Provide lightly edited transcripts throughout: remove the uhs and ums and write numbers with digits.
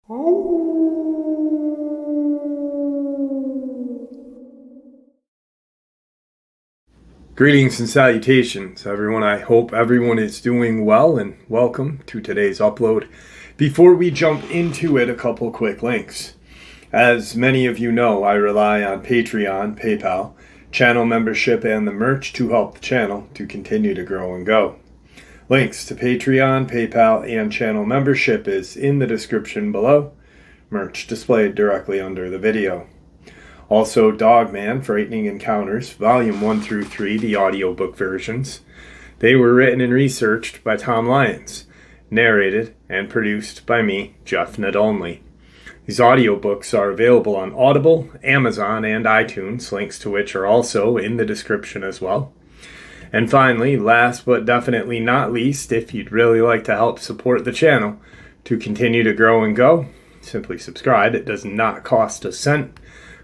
Greetings and salutations, everyone. I hope everyone is doing well, and welcome to today's upload. Before we jump into it, a couple quick links. As many of you know, I rely on Patreon, PayPal, channel membership, and the merch to help the channel to continue to grow and go. Links to Patreon, PayPal, and channel membership is in the description below. Merch displayed directly under the video. Also, Dogman, Frightening Encounters, Volume 1 through 3, the audiobook versions. They were written and researched by Tom Lyons, narrated and produced by me, Jeff Nadolny. These audiobooks are available on Audible, Amazon, and iTunes, links to which are also in the description as well. And finally, last but definitely not least, if you'd really like to help support the channel to continue to grow and go, simply subscribe. It does not cost a cent.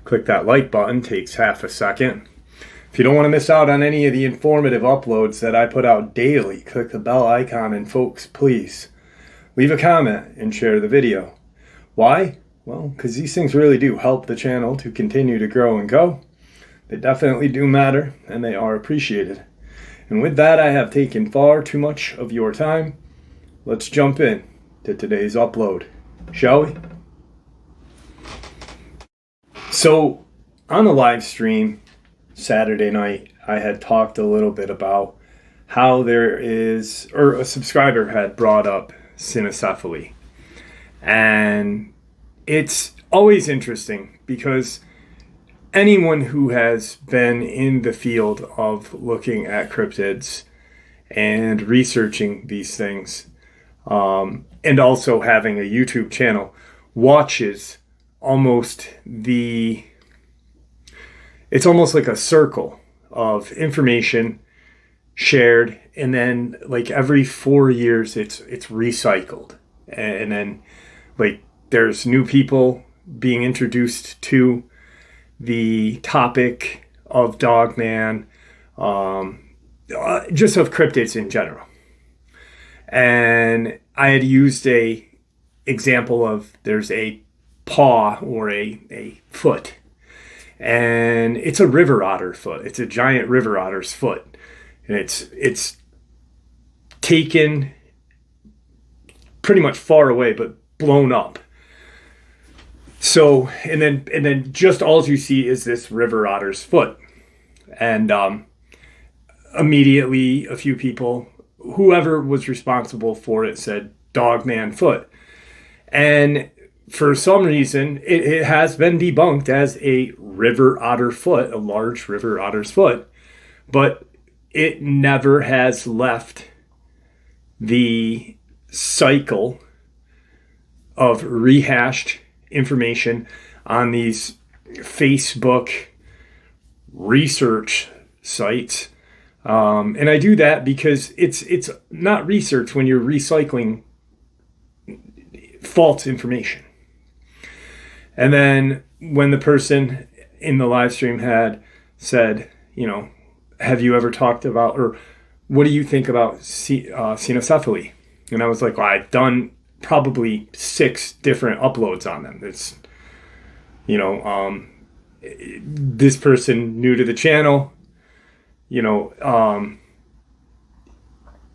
Click that like button, takes half a second. If you don't want to miss out on any of the informative uploads that I put out daily, click the bell icon, and folks, please leave a comment and share the video. Why? Well, because these things really do help the channel to continue to grow and go. They definitely do matter, and they are appreciated. And with that, I have taken far too much of your time. Let's jump in to today's upload, shall we? So, on the live stream Saturday night, I had talked a little bit about how a subscriber had brought up Cynocephali. And it's always interesting because anyone who has been in the field of looking at cryptids and researching these things, and also having a YouTube channel, watches it's almost like a circle of information shared, and then like every 4 years it's recycled, and then like there's new people being introduced to the topic of Dogman, just of cryptids in general. And I had used a example of there's a paw or a foot, and it's a river otter foot. It's a giant river otter's foot, and it's taken pretty much far away but blown up. So and then just all you see is this river otter's foot, and immediately a few people, whoever was responsible for it, said Dogman foot. And for some reason, it has been debunked as a river otter foot, a large river otter's foot, but it never has left the cycle of rehashed information on these Facebook research sites. And I do that because it's not research when you're recycling false information. And then when the person in the live stream had said, have you ever talked about, or what do you think about Cynocephali? And I was like, well, I've done probably 6 different uploads on them. It's, this person new to the channel,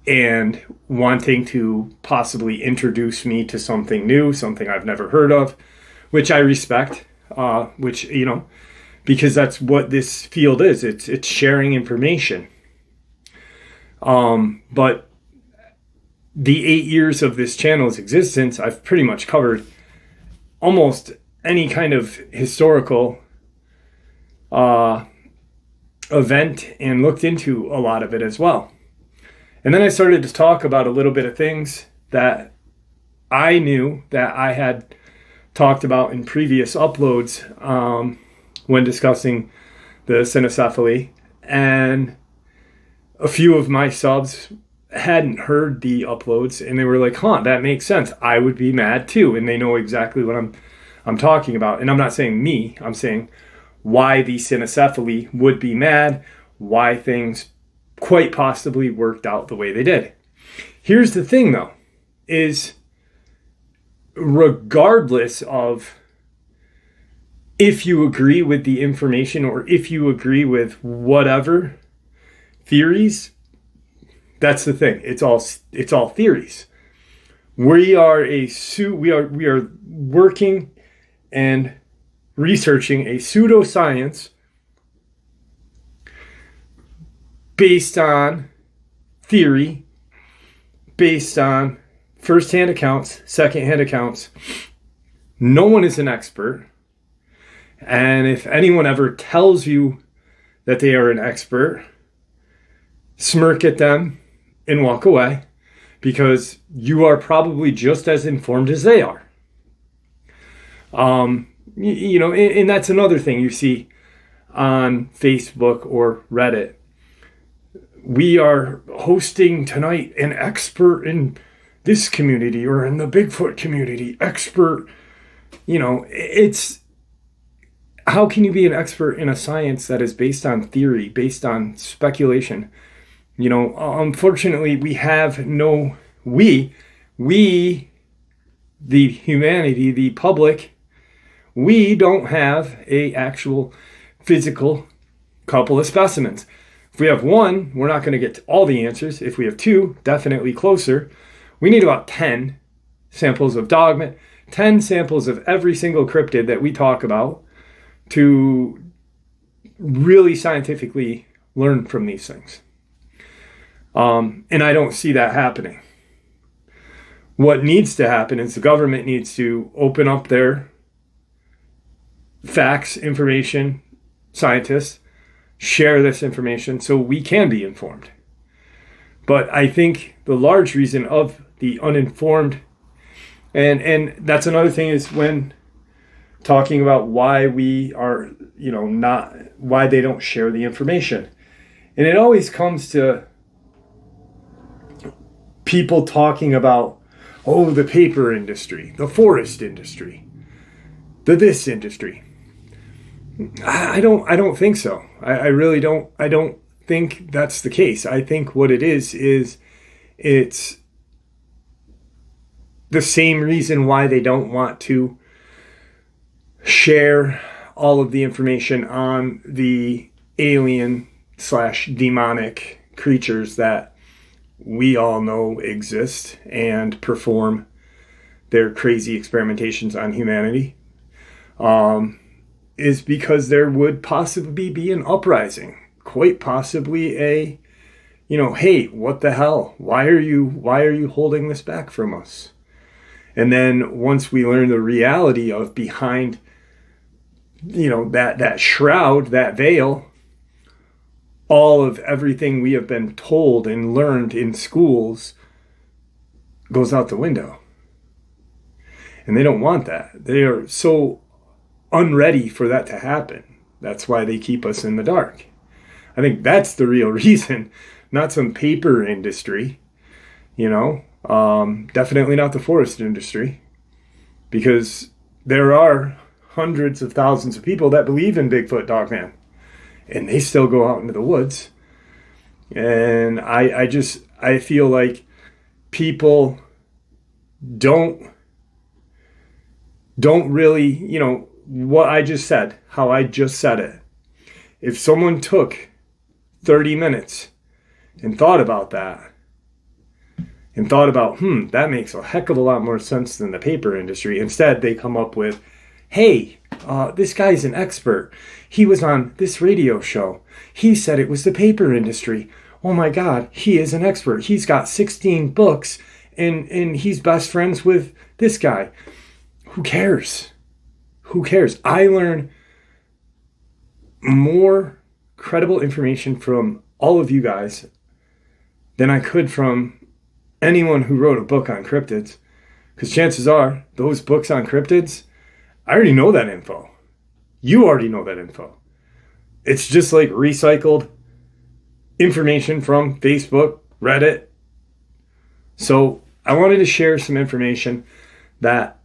and wanting to possibly introduce me to something new, something I've never heard of, which I respect, because that's what this field is. It's sharing information. But the 8 years of this channel's existence, I've pretty much covered almost any kind of historical event and looked into a lot of it as well. And then I started to talk about a little bit of things that I knew that I had talked about in previous uploads when discussing the Cynocephali, and a few of my subs hadn't heard the uploads, and they were like, that makes sense. I would be mad too. And they know exactly what I'm talking about. And I'm not saying me, I'm saying why the Cynocephali would be mad, why things quite possibly worked out the way they did. Here's the thing though, is regardless of if you agree with the information or if you agree with whatever theories, that's the thing. It's all theories. We are working and researching a pseudoscience based on theory, based on first-hand accounts, second-hand accounts. No one is an expert. And if anyone ever tells you that they are an expert, smirk at them and walk away, because you are probably just as informed as they are. And that's another thing you see on Facebook or Reddit. We are hosting tonight an expert in this community or in the Bigfoot community. Expert, it's, how can you be an expert in a science that is based on theory, based on speculation? Unfortunately, the humanity, the public, we don't have a actual physical couple of specimens. If we have one, we're not going to get to all the answers. If we have two, definitely closer. We need about 10 samples of Dogman, 10 samples of every single cryptid that we talk about to really scientifically learn from these things. And I don't see that happening. What needs to happen is the government needs to open up their facts, information, scientists, share this information so we can be informed. But I think the large reason of the uninformed, and that's another thing, is when talking about why we are, why they don't share the information. And it always comes to people talking about, the paper industry, the forest industry, this industry. I don't think so. I really don't. I don't think that's the case. I think what it is it's the same reason why they don't want to share all of the information on the alien/demonic creatures that we all know exist and perform their crazy experimentations on humanity. Is because there would possibly be an uprising, quite possibly a, hey, what the hell? Why are you holding this back from us? And then once we learn the reality of behind, that shroud, that veil, all of everything we have been told and learned in schools goes out the window. And they don't want that. They are so unready for that to happen. That's why they keep us in the dark. I think that's the real reason, not some paper industry, definitely not the forest industry, because there are hundreds of thousands of people that believe in Bigfoot, Dogman, and they still go out into the woods. And I feel like people don't really, what I just said, how I just said it. If someone took 30 minutes and thought about that, and thought about, that makes a heck of a lot more sense than the paper industry. Instead, they come up with, hey, this guy's an expert. He was on this radio show. He said it was the paper industry. Oh my God, he is an expert. He's got 16 books and he's best friends with this guy. Who cares? Who cares? I learn more credible information from all of you guys than I could from anyone who wrote a book on cryptids. Because chances are, those books on cryptids, I already know that info. You already know that info. It's just like recycled information from Facebook, Reddit. So I wanted to share some information that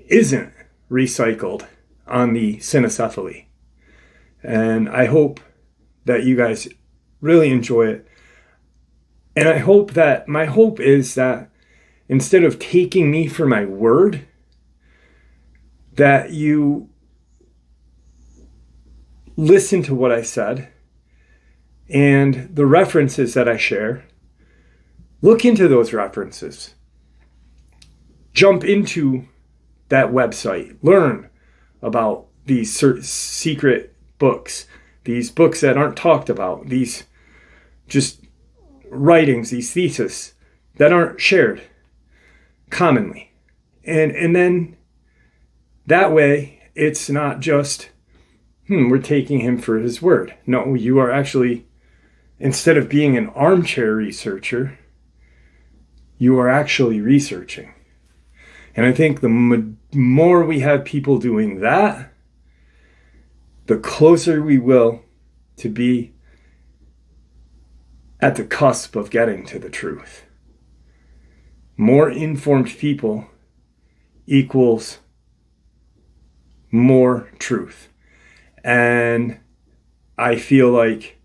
isn't recycled on the Cynocephali. And I hope that you guys really enjoy it. And my hope is that instead of taking me for my word, that you listen to what I said and the references that I share. Look into those references. Jump into that website. Learn about these secret books, these books that aren't talked about, these just writings, these theses that aren't shared commonly. And then that way it's not just, we're taking him for his word. No, you are actually, instead of being an armchair researcher, you are actually researching. And I think the more we have people doing that, the closer we will to be at the cusp of getting to the truth. More informed people equals more truth. And I feel like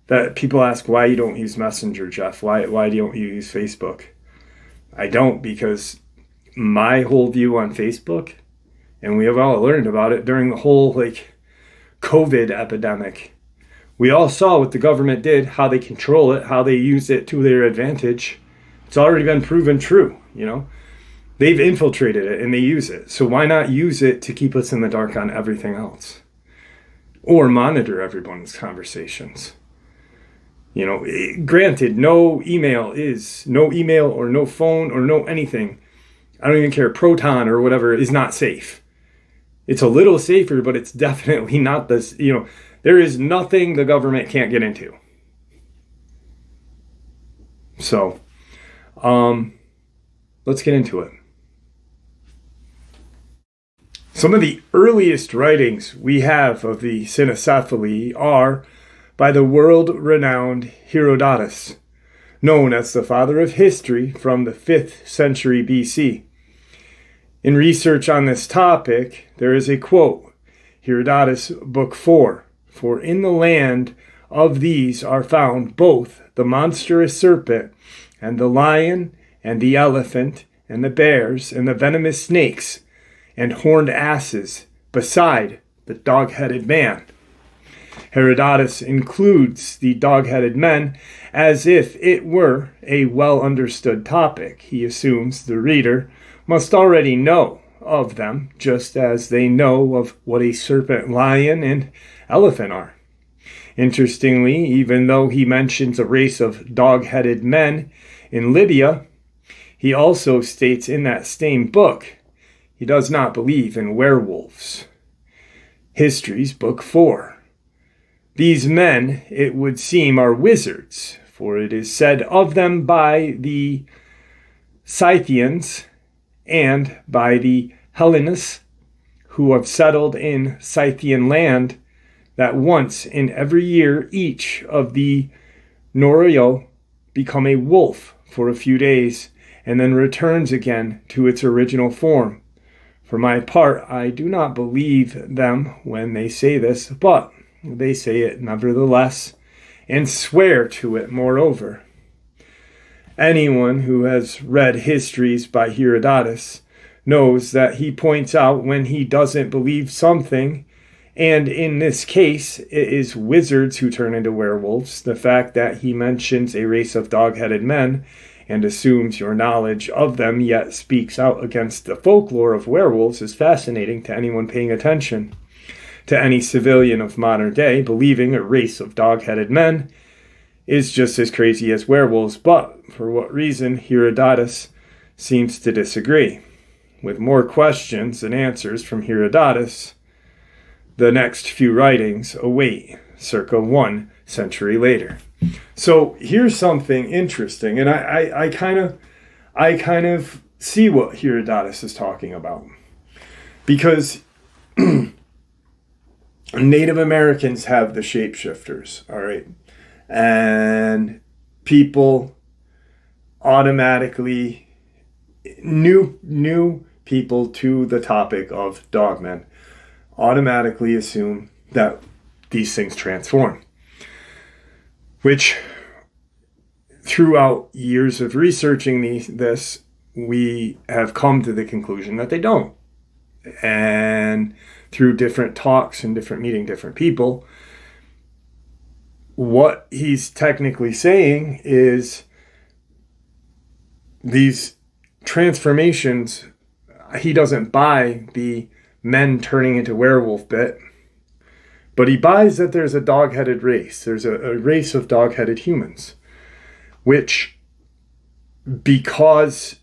that people ask why you don't use Messenger, Jeff. Why don't you use Facebook? I don't, because my whole view on Facebook, and we have all learned about it during the whole COVID epidemic. We all saw what the government did, how they control it, how they use it to their advantage. It's already been proven true, They've infiltrated it and they use it. So why not use it to keep us in the dark on everything else? Or monitor everyone's conversations. Granted, no email or no phone or no anything. I don't even care. Proton or whatever is not safe. It's a little safer, but it's definitely not this, there is nothing the government can't get into. So, let's get into it. Some of the earliest writings we have of the Cynocephali are by the world-renowned Herodotus, known as the father of history from the 5th century BC. In research on this topic, there is a quote, Herodotus, Book 4, "For in the land of these are found both the monstrous serpent, and the lion, and the elephant, and the bears, and the venomous snakes, and horned asses, beside the dog-headed man." Herodotus includes the dog-headed men as if it were a well-understood topic. He assumes the reader must already know of them, just as they know of what a serpent, lion, and elephant are. Interestingly, even though he mentions a race of dog-headed men in Libya, he also states in that same book he does not believe in werewolves. Histories, Book 4. These men, it would seem, are wizards, for it is said of them by the Scythians and by the Hellenists who have settled in Scythian land that once in every year each of the Norio become a wolf for a few days and then returns again to its original form. For my part, I do not believe them when they say this, but they say it nevertheless, and swear to it moreover. Anyone who has read histories by Herodotus knows that he points out when he doesn't believe something, and in this case, it is wizards who turn into werewolves. The fact that he mentions a race of dog-headed men and assumes your knowledge of them, yet speaks out against the folklore of werewolves, is fascinating to anyone paying attention. To any civilian of modern day, believing a race of dog-headed men is just as crazy as werewolves, but for what reason Herodotus seems to disagree. With more questions than answers from Herodotus, the next few writings await, circa 1 century later. So here's something interesting, and I kind of see what Herodotus is talking about, because Native Americans have the shapeshifters, all right, and people automatically, new people to the topic of Dogman automatically assume that these things transform, which throughout years of researching this, we have come to the conclusion that they don't. And through different talks and meeting different people, what he's technically saying is these transformations, he doesn't buy the men turning into werewolf bit, but he buys that there's a dog-headed race. There's a race of dog-headed humans, which, because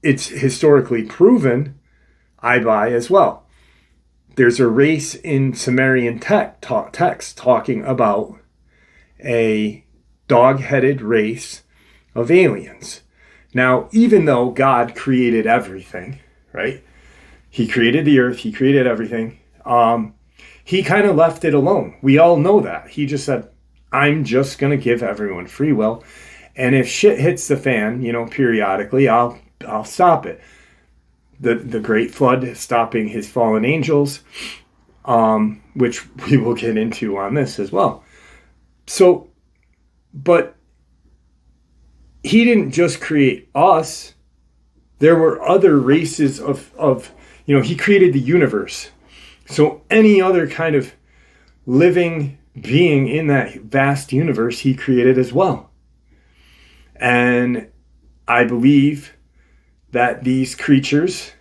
it's historically proven, I buy as well. There's a race in Sumerian text talking about a dog-headed race of aliens. Now, even though God created everything, right? He created the earth, he created everything. He kind of left it alone. We all know that. He just said, I'm just going to give everyone free will. And if shit hits the fan, periodically, I'll stop it. The Great Flood stopping his fallen angels, which we will get into on this as well. So, but he didn't just create us. There were other races of he created the universe. So any other kind of living being in that vast universe, he created as well. And I believe that these creatures,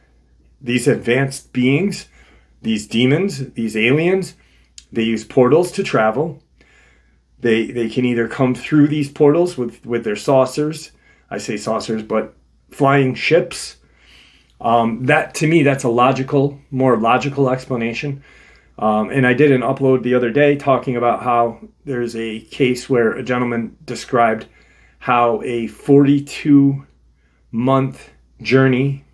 these advanced beings, these demons, these aliens, they use portals to travel. They can either come through these portals with their saucers. I say saucers, but flying ships. That, to me, that's a more logical explanation. And I did an upload the other day talking about how there's a case where a gentleman described how a 42-month journey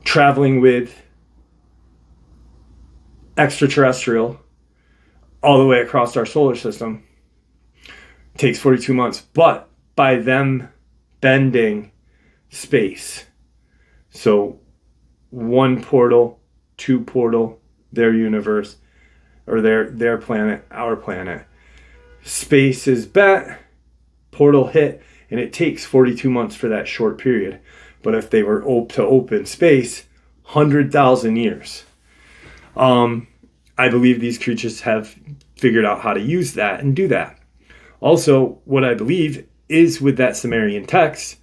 traveling with extraterrestrial all the way across our solar system takes 42 months, but by them bending space. So one portal, two portal, their universe, or their planet, our planet. Space is bent, portal hit, and it takes 42 months for that short period. But if they were to open space, 100,000 years. I believe these creatures have figured out how to use that and do that. Also, what I believe is with that Sumerian text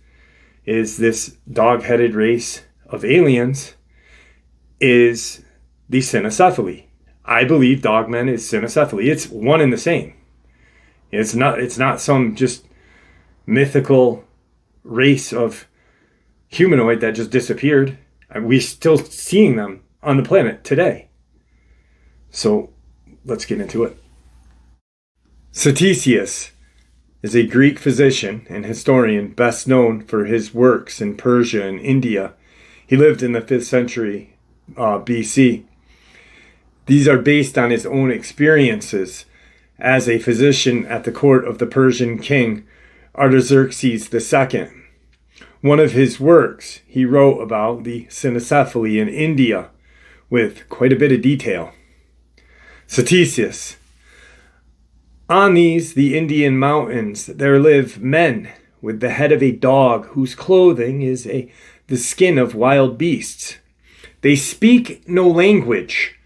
is this dog-headed race of aliens is the Cynocephali. I believe Dogman is Cynocephali. It's one and the same. It's not some just mythical race of humanoid that just disappeared. We're still seeing them on the planet today. So let's get into it. Cynocephali is a Greek physician and historian best known for his works in Persia and India. He lived in the 5th century BC. These are based on his own experiences as a physician at the court of the Persian king Artaxerxes II. One of his works, he wrote about the Cynocephali in India with quite a bit of detail. Cynocephali. On these, the Indian mountains, there live men with the head of a dog whose clothing is the skin of wild beasts. They speak no language,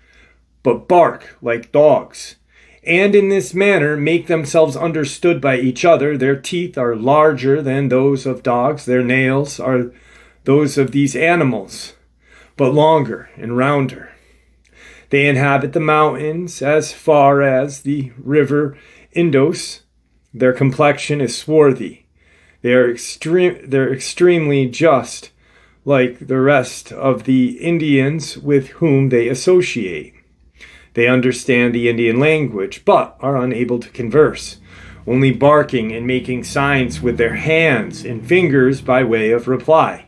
but bark like dogs, and in this manner make themselves understood by each other. Their teeth are larger than those of dogs. Their nails are those of these animals, but longer and rounder. They inhabit the mountains as far as the river Indus. Their complexion is swarthy. They're extremely just, like the rest of the Indians with whom they associate. They understand the Indian language, but are unable to converse, only barking and making signs with their hands and fingers by way of reply,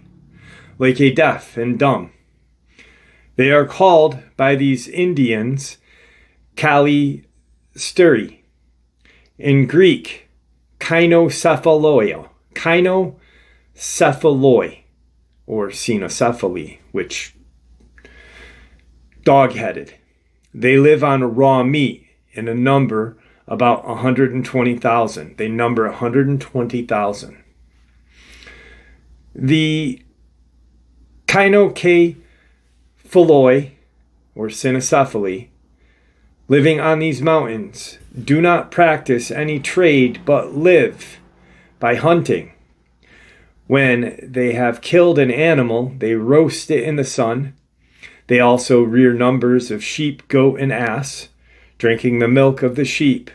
like a deaf and dumb. They are called by these Indians Kalisteri. In Greek, Cynocephaloi, or Cynocephali, which dog-headed. They live on raw meat in a number about 120,000. They number 120,000. The Cynocephali, or Cynocephali, living on these mountains, do not practice any trade but live by hunting. When they have killed an animal, they roast it in the sun. They also rear numbers of sheep, goat, and ass, drinking the milk of the sheep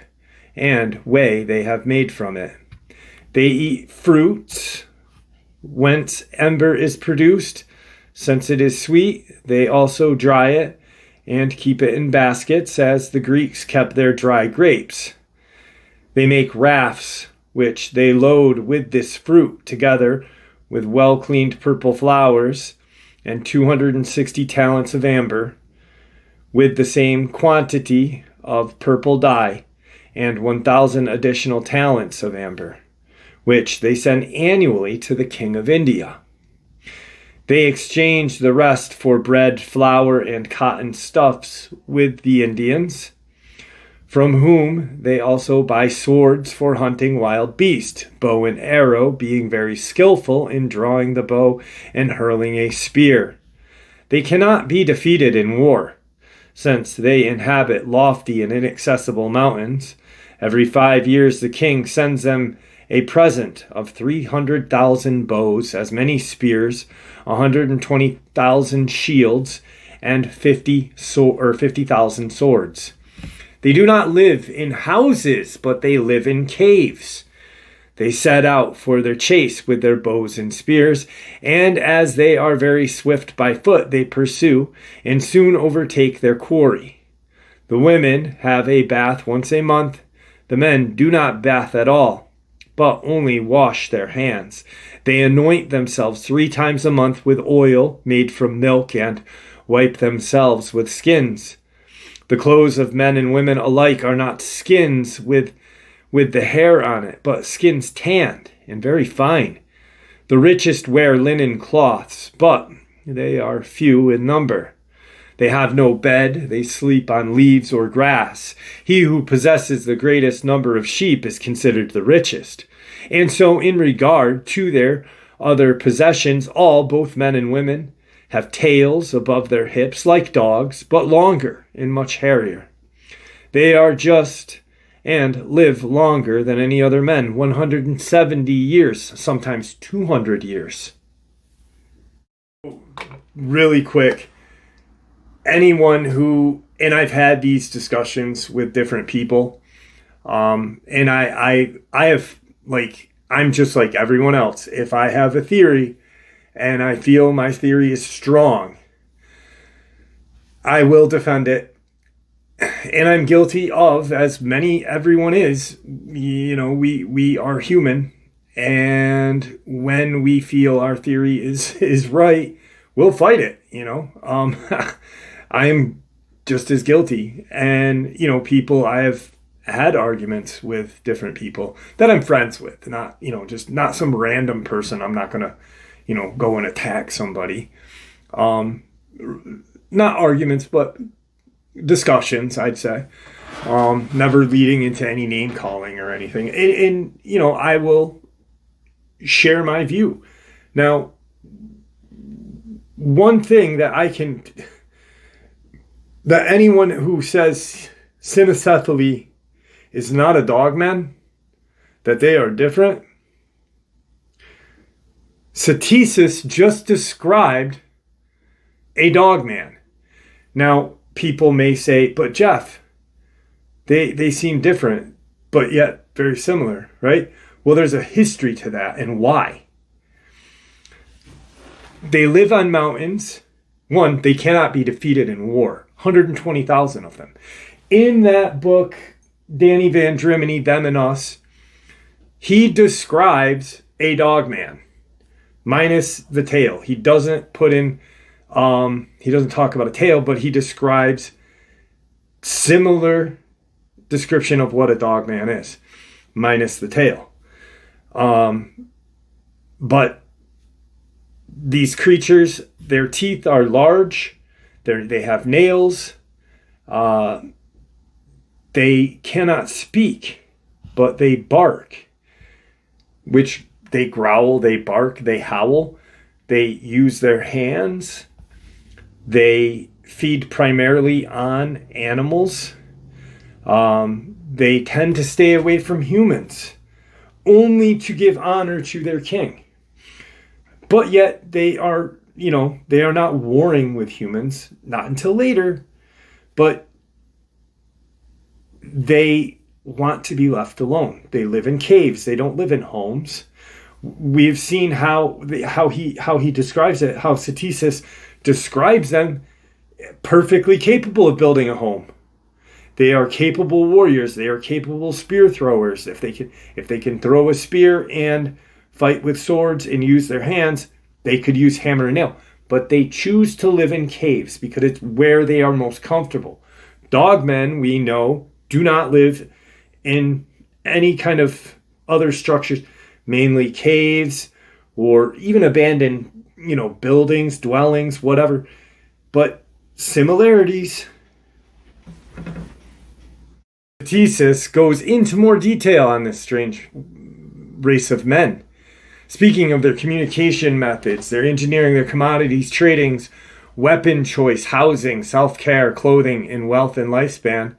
and whey they have made from it. They eat fruits whence ember is produced. Since it is sweet, they also dry it and keep it in baskets, as the Greeks kept their dry grapes. They make rafts, which they load with this fruit, together with well-cleaned purple flowers and 260 talents of amber, with the same quantity of purple dye and 1,000 additional talents of amber, which they send annually to the king of India. They exchange the rest for bread, flour, and cotton stuffs with the Indians, from whom they also buy swords for hunting wild beasts, bow and arrow, being very skillful in drawing the bow and hurling a spear. They cannot be defeated in war, since they inhabit lofty and inaccessible mountains. Every 5 years the king sends them a present of 300,000 bows, as many spears, 120,000 shields, and 50,000 swords. They do not live in houses, but they live in caves. They set out for their chase with their bows and spears, and as they are very swift by foot, they pursue and soon overtake their quarry. The women have a bath once a month. The men do not bath at all, but only wash their hands. They anoint themselves 3 times a month with oil made from milk and wipe themselves with skins. The clothes of men and women alike are not skins with the hair on it, but skins tanned and very fine. The richest wear linen cloths, but they are few in number. They have no bed, they sleep on leaves or grass. He who possesses the greatest number of sheep is considered the richest. And so in regard to their other possessions, all, both men and women, have tails above their hips like dogs, but longer and much hairier. They are just and live longer than any other men, 170 years, sometimes 200 years. Really quick, anyone who, and I've had these discussions with different people, and I have, like, I'm just like everyone else. If I have a theory and I feel my theory is strong, I will defend it. And I'm guilty of, as everyone is, we are human. And when we feel our theory is right, we'll fight it, I am just as guilty. And, people, I have had arguments with different people that I'm friends with, not not some random person. I'm not going to, go and attack somebody. Not arguments, but discussions, I'd say. Never leading into any name calling or anything. And I will share my view. Now, one thing that that anyone who says Cynocephali is not a dogman, that they are different. Cynocephali just described a dogman. Now, people may say, but Jeff, they seem different, but yet very similar, right? Well, there's a history to that, and why. They live on mountains. One, they cannot be defeated in war. 120,000 of them. In that book, Danny Van Drimeny, Them and Us, he describes a dogman, minus the tail. He doesn't put in, he doesn't talk about a tail, but he describes similar description of what a dogman is, minus the tail. But these creatures, their teeth are large. They have nails. They cannot speak, but they bark, which They growl, they bark, they howl. They use their hands. They feed primarily on animals. They tend to stay away from humans, only to give honor to their king. But yet they are, they are not warring with humans, not until later, but they want to be left alone. They live in caves. They don't live in homes. We've seen how he describes it, how Ctesias describes them perfectly capable of building a home. They are capable warriors. They are capable spear throwers. If they can throw a spear and fight with swords and use their hands, they could use hammer and nail. But they choose to live in caves because it's where they are most comfortable. Dogmen, we know, do not live in any kind of other structures, mainly caves or even abandoned, buildings, dwellings, whatever. But similarities. Ctesias goes into more detail on this strange race of men. Speaking of their communication methods, their engineering, their commodities, tradings, weapon choice, housing, self-care, clothing, and wealth and lifespan,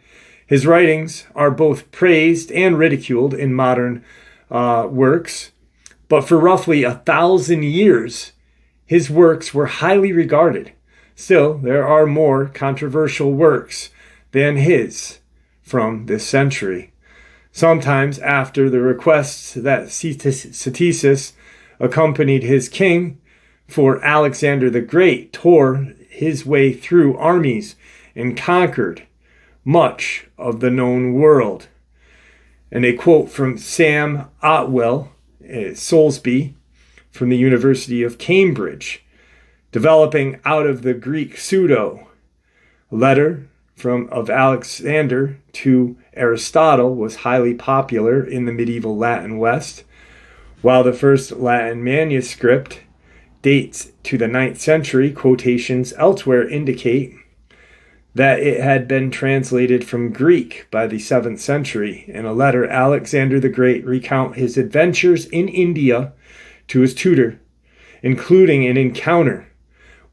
his writings are both praised and ridiculed in modern works. But for roughly 1,000 years, his works were highly regarded. Still, there are more controversial works than his from this century. Sometimes after the requests that Ctesias accompanied his king, for Alexander the Great tore his way through armies and conquered much of the known world. And a quote from Sam Otwell, Soulsby, from the University of Cambridge, developing out of the Greek pseudo. A letter of Alexander to Aristotle was highly popular in the medieval Latin West, while the first Latin manuscript dates to the 9th century. Quotations elsewhere indicate that it had been translated from Greek by the 7th century. In a letter, Alexander the Great recounts his adventures in India to his tutor, including an encounter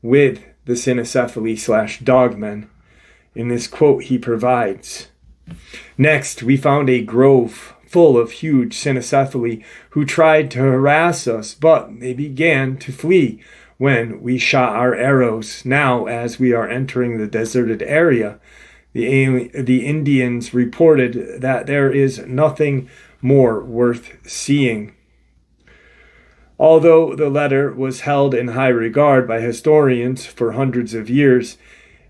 with the Cynocephali / Dogman. In this quote he provides, "Next, we found a grove full of huge Cynocephali who tried to harass us, but they began to flee when we shot our arrows. Now, as we are entering the deserted area, the Indians reported that there is nothing more worth seeing." Although the letter was held in high regard by historians for hundreds of years,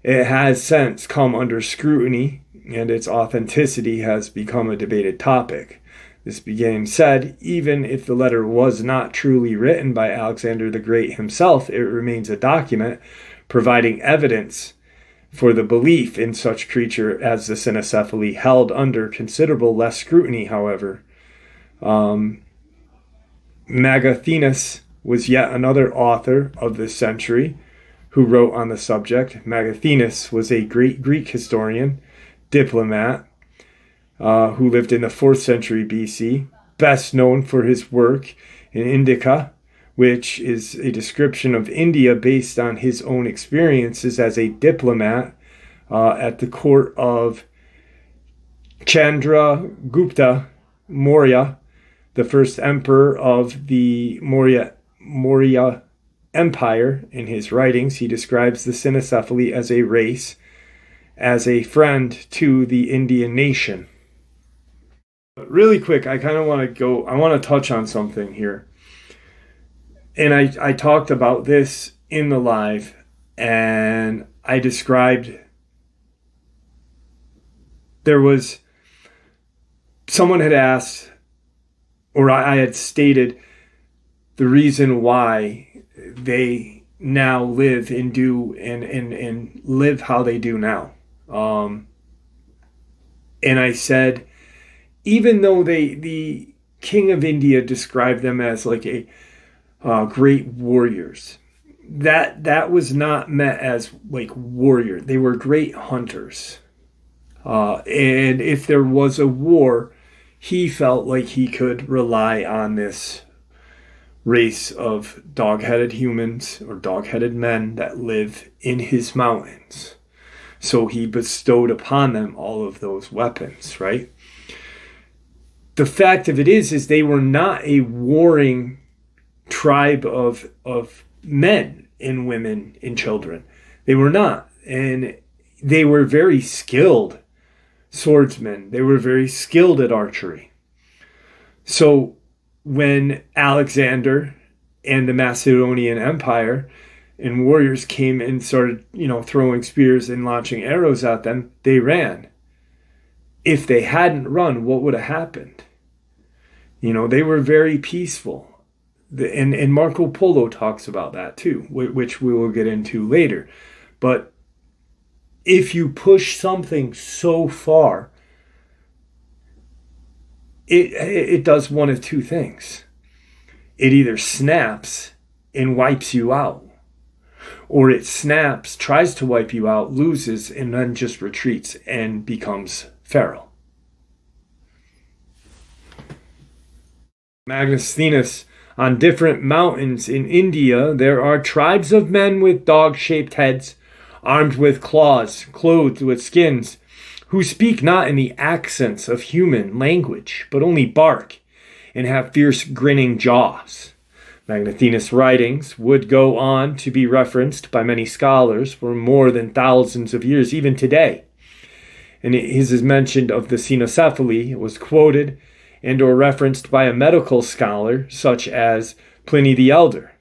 it has since come under scrutiny, and its authenticity has become a debated topic. This being said, even if the letter was not truly written by Alexander the Great himself, it remains a document providing evidence for the belief in such creature as the Cynocephali, held under considerable less scrutiny, however. Magathenus was yet another author of this century who wrote on the subject. Magathenus was a great Greek historian, diplomat, who lived in the 4th century BC, best known for his work in Indica, which is a description of India based on his own experiences as a diplomat at the court of Chandragupta Maurya, the first emperor of the Maurya Empire. In his writings, he describes the Cynocephali as a race, as a friend to the Indian nation. But really quick, I want to touch on something here. And I talked about this in the live, and I described, someone had asked, or I had stated the reason why they now live and do and live how they do now. And I said, even though the king of India described them as like a great warriors, that was not meant as like warrior. They were great hunters. And if there was a war, he felt like he could rely on this race of dog-headed humans or dog-headed men that live in his mountains. So he bestowed upon them all of those weapons, right? The fact of it is they were not a warring tribe of men and women and children. They were not. And they were very skilled swordsmen. They were very skilled at archery. So when Alexander and the Macedonian Empire and warriors came and started, throwing spears and launching arrows at them, they ran. If they hadn't run, what would have happened? They were very peaceful. And Marco Polo talks about that too, which we will get into later. But if you push something so far, it does one of two things. It either snaps and wipes you out, or it snaps, tries to wipe you out, loses, and then just retreats and becomes feral. Magnus. On different mountains in India, there are tribes of men with dog-shaped heads, armed with claws, clothed with skins, who speak not in the accents of human language, but only bark, and have fierce grinning jaws. Magnus' writings would go on to be referenced by many scholars for more than thousands of years, even today. And his is mentioned of the Cynocephali, it was quoted and or referenced by a medical scholar such as Pliny the Elder.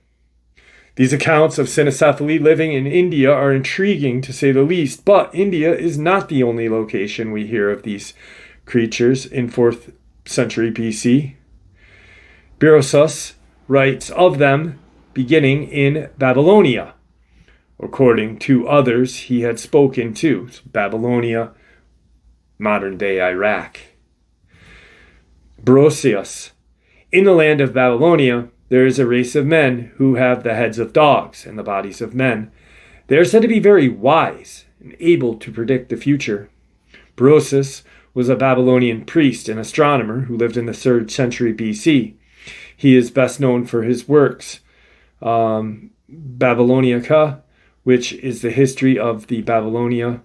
These accounts of Cynocephali living in India are intriguing to say the least, but India is not the only location we hear of these creatures in 4th century BC. Berosus writes of them beginning in Babylonia, according to others he had spoken to. So Babylonia, modern-day Iraq. Berosus. In the land of Babylonia, there is a race of men who have the heads of dogs and the bodies of men. They are said to be very wise and able to predict the future. Berosus was a Babylonian priest and astronomer who lived in the 3rd century BC. He is best known for his works, Babylonica, which is the history of the Babylonia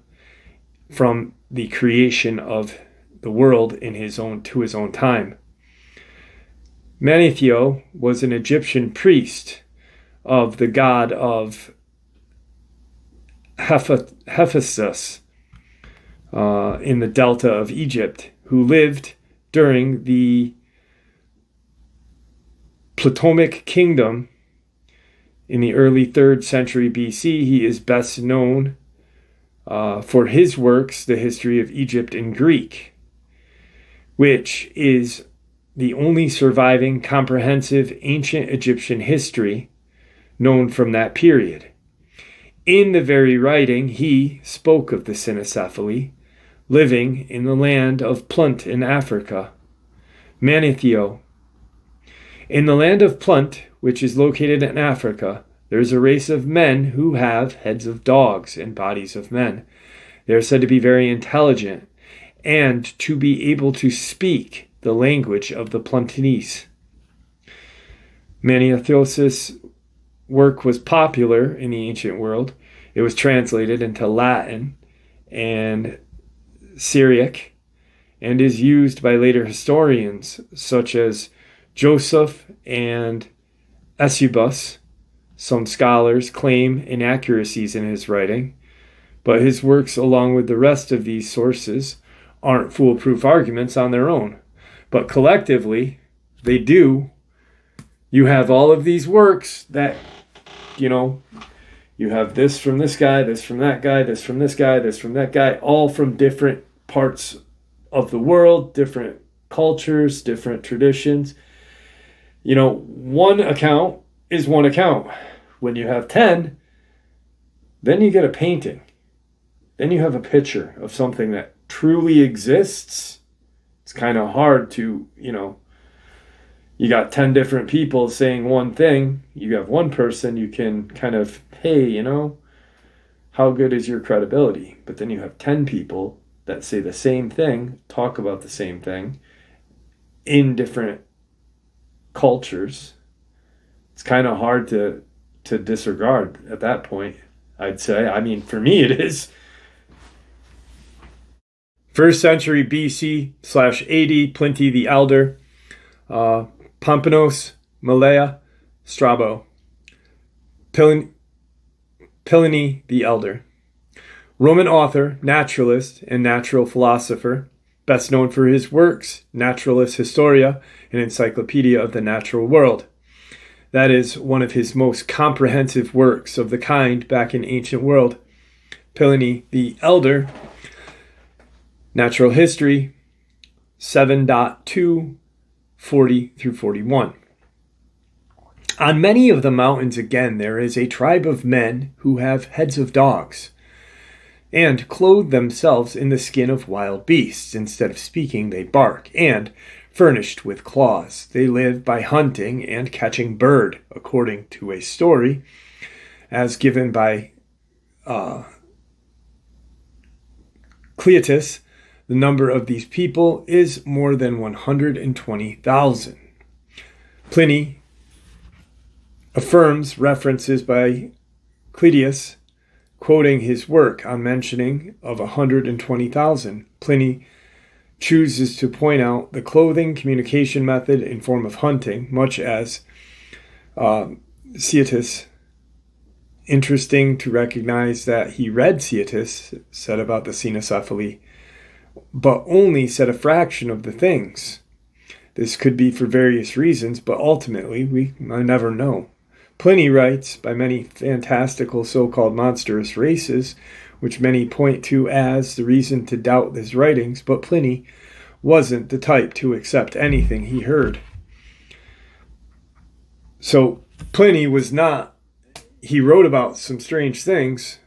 from the creation of the world to his own time. Manetho was an Egyptian priest of the god of Hephaestus in the delta of Egypt, who lived during the Ptolemaic kingdom in the early 3rd century BC. He is best known for his works, The History of Egypt in Greek, which is the only surviving comprehensive ancient Egyptian history known from that period. In the very writing, he spoke of the Cynocephali living in the land of Punt in Africa. Manetho. In the land of Punt, which is located in Africa, there is a race of men who have heads of dogs and bodies of men. They are said to be very intelligent and to be able to speak the language of the Pluntanese. Manetho's work was popular in the ancient world. It was translated into Latin and Syriac and is used by later historians such as Joseph and Eusebius. Some scholars claim inaccuracies in his writing, but his works, along with the rest of these sources, aren't foolproof arguments on their own. But collectively, they do. You have all of these works that, you have this from this guy, this from that guy, this from this guy, this from that guy, all from different parts of the world, different cultures, different traditions. One account is one account. When you have 10, then you get a painting. Then you have a picture of something that truly exists. It's kind of hard to, you got 10 different people saying one thing. You have one person, you can kind of, hey, how good is your credibility? But then you have 10 people that say the same thing, talk about the same thing in different cultures. it's kind of hard to disregard at that point, I'd say. I mean, for me, it is. 1st century BC/AD, Pliny the Elder, Pompanos, Malaya, Strabo, Pliny the Elder. Roman author, naturalist, and natural philosopher, best known for his works, Naturalist Historia, an encyclopedia of the natural world. That is one of his most comprehensive works of the kind back in ancient world. Pliny the Elder, Natural History, 7.2, 40 through 41. On many of the mountains, again, there is a tribe of men who have heads of dogs and clothe themselves in the skin of wild beasts. Instead of speaking, they bark, and, furnished with claws, they live by hunting and catching bird, according to a story, as given by Cleotis. The number of these people is more than 120,000. Pliny affirms references by Cleotis, quoting his work on mentioning of 120,000. Pliny chooses to point out the clothing communication method in form of hunting, much as Cleotis. Interesting to recognize that he read Cleotis said about the Cynocephali, but only said a fraction of the things. This could be for various reasons, but ultimately we might never know. Pliny writes by many fantastical so-called monstrous races, which many point to as the reason to doubt his writings, but Pliny wasn't the type to accept anything he heard. So Pliny was not, he wrote about some strange things,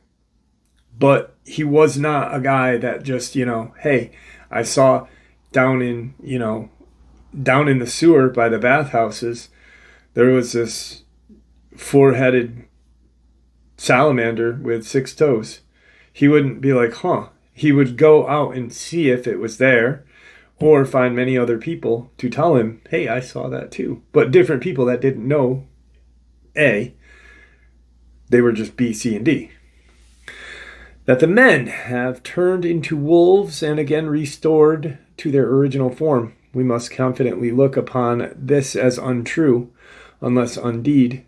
but he was not a guy that just, hey, I saw down in the sewer by the bathhouses, there was this 4-headed salamander with 6 toes. He wouldn't be like, He would go out and see if it was there, or find many other people to tell him, hey, I saw that too. But different people that didn't know A, they were just B, C, and D. That the men have turned into wolves and again restored to their original form. We must confidently look upon this as untrue, unless indeed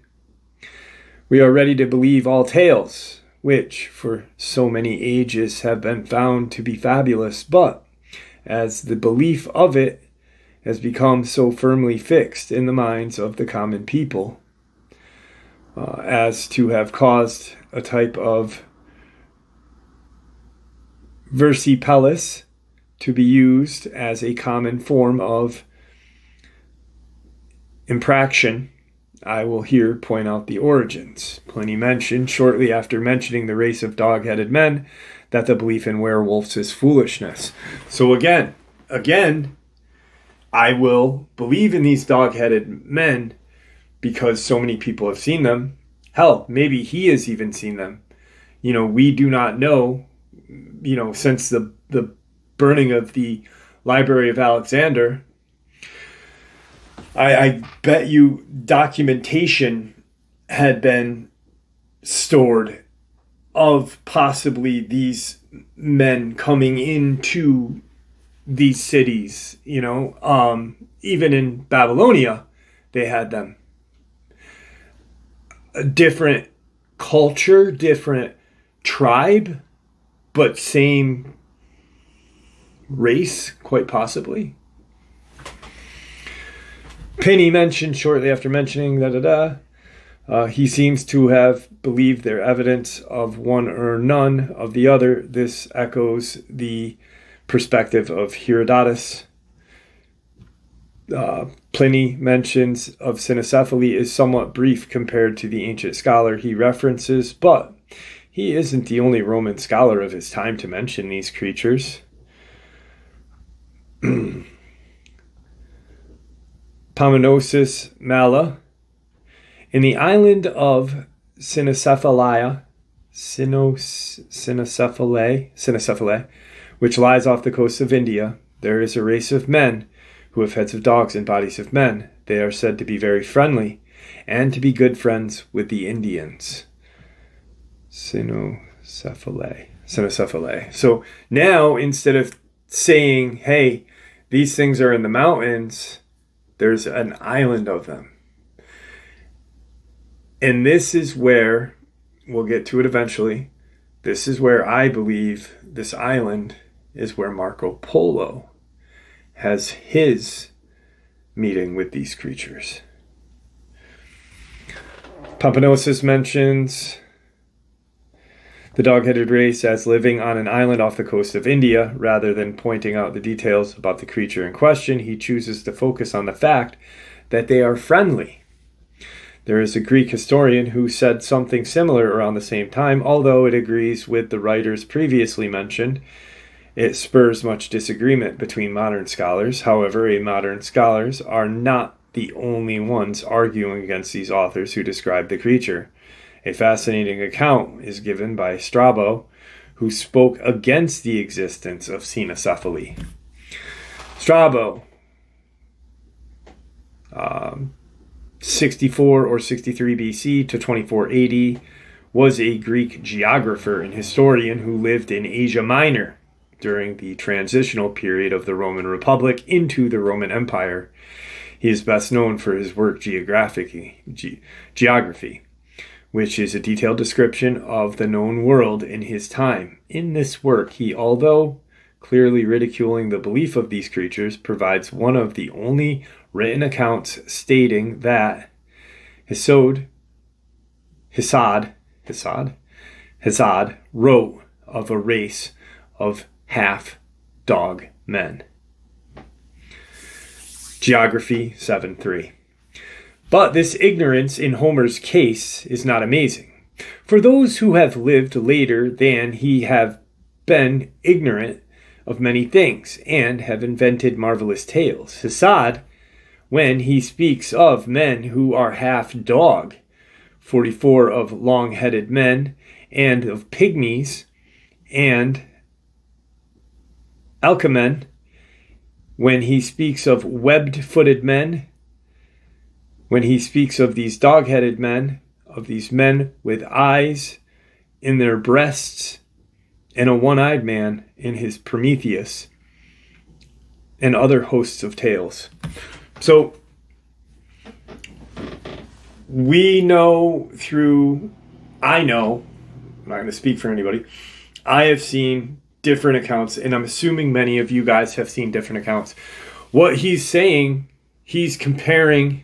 we are ready to believe all tales, which for so many ages have been found to be fabulous, but as the belief of it has become so firmly fixed in the minds of the common people, as to have caused a type of versipellis to be used as a common form of impraction, I will here point out the origins. Pliny mentioned, shortly after mentioning the race of dog-headed men, that the belief in werewolves is foolishness. So again, I will believe in these dog-headed men because so many people have seen them. Hell, maybe he has even seen them. We do not know, since the burning of the Library of Alexander, I bet you documentation had been stored of possibly these men coming into these cities, even in Babylonia, they had them. A different culture, different tribe, but same race, quite possibly. Pliny mentioned shortly after mentioning he seems to have believed their evidence of one or none of the other. This echoes the perspective of Herodotus. Pliny mentions of Cynocephali is somewhat brief compared to the ancient scholar he references, but he isn't the only Roman scholar of his time to mention these creatures. Pomenosus Mala. In the island of Cynocephali, which lies off the coast of India, there is a race of men who have heads of dogs and bodies of men. They are said to be very friendly, and to be good friends with the Indians. Cynocephali. So now, instead of saying, hey, these things are in the mountains, there's an island of them. And this is where, we'll get to it eventually, this is where I believe this island is where Marco Polo has his meeting with these creatures. Pampanosis mentions the dog-headed race as living on an island off the coast of India. Rather than pointing out the details about the creature in question, he chooses to focus on the fact that they are friendly. There is a Greek historian who said something similar around the same time, although it agrees with the writers previously mentioned. It spurs much disagreement between modern scholars. However, modern scholars are not the only ones arguing against these authors who describe the creature. A fascinating account is given by Strabo, who spoke against the existence of Cynocephali. Strabo, 64 or 63 BC to 24 AD, was a Greek geographer and historian who lived in Asia Minor during the transitional period of the Roman Republic into the Roman Empire. He is best known for his work Geographic, which is a detailed description of the known world in his time. In this work, he, although clearly ridiculing the belief of these creatures, provides one of the only written accounts stating that Hesiod wrote of a race of half-dog men. Geography 7:3. But this ignorance in Homer's case is not amazing. For those who have lived later than he have been ignorant of many things, and have invented marvelous tales. Hesiod, when he speaks of men who are half dog, 44 of long-headed men, and of pygmies, and alcamen, when he speaks of webbed-footed men, when he speaks of these dog-headed men, of these men with eyes in their breasts, and a one-eyed man in his Prometheus, and other hosts of tales. So, I know, I'm not going to speak for anybody, I have seen different accounts, and I'm assuming many of you guys have seen different accounts. What he's saying, he's comparing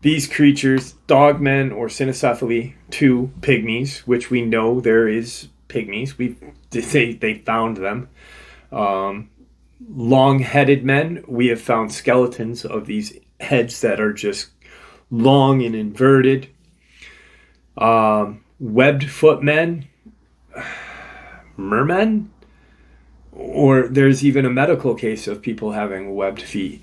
these creatures, dogmen or cynocephali, to pygmies, which we know there is pygmies. They found them. Long-headed men, we have found skeletons of these heads that are just long and inverted. Webbed foot men, mermen, or there's even a medical case of people having webbed feet.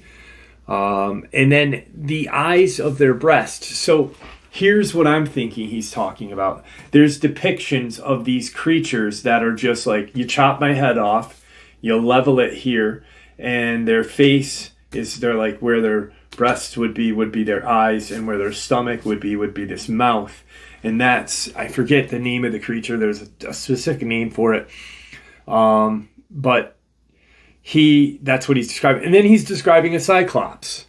And then the eyes of their breasts. So here's what I'm thinking he's talking about. There's depictions of these creatures that are just like, you chop my head off, you level it here, and their face is, they're like where their breasts would be their eyes, and where their stomach would be this mouth. And that's, I forget the name of the creature, there's a specific name for it. But that's what he's describing. And then he's describing a cyclops.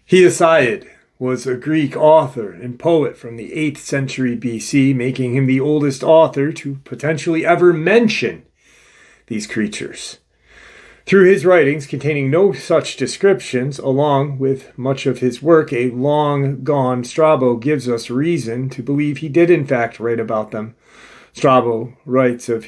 Hesiod was a Greek author and poet from the 8th century BC, making him the oldest author to potentially ever mention these creatures. Through his writings containing no such descriptions, along with much of his work, a long-gone Strabo gives us reason to believe he did in fact write about them. Strabo writes of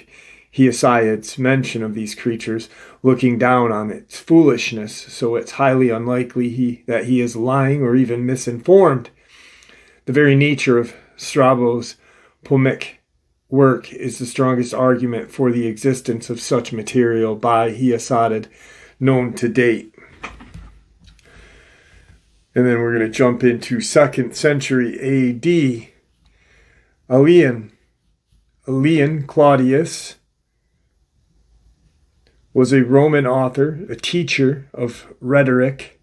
Hesiod's mention of these creatures, looking down on its foolishness, so it's highly unlikely that he is lying or even misinformed. The very nature of Strabo's polemic work is the strongest argument for the existence of such material by Hesiod known to date. And then we're going to jump into 2nd century AD. Aelian Claudius was a Roman author, a teacher of rhetoric,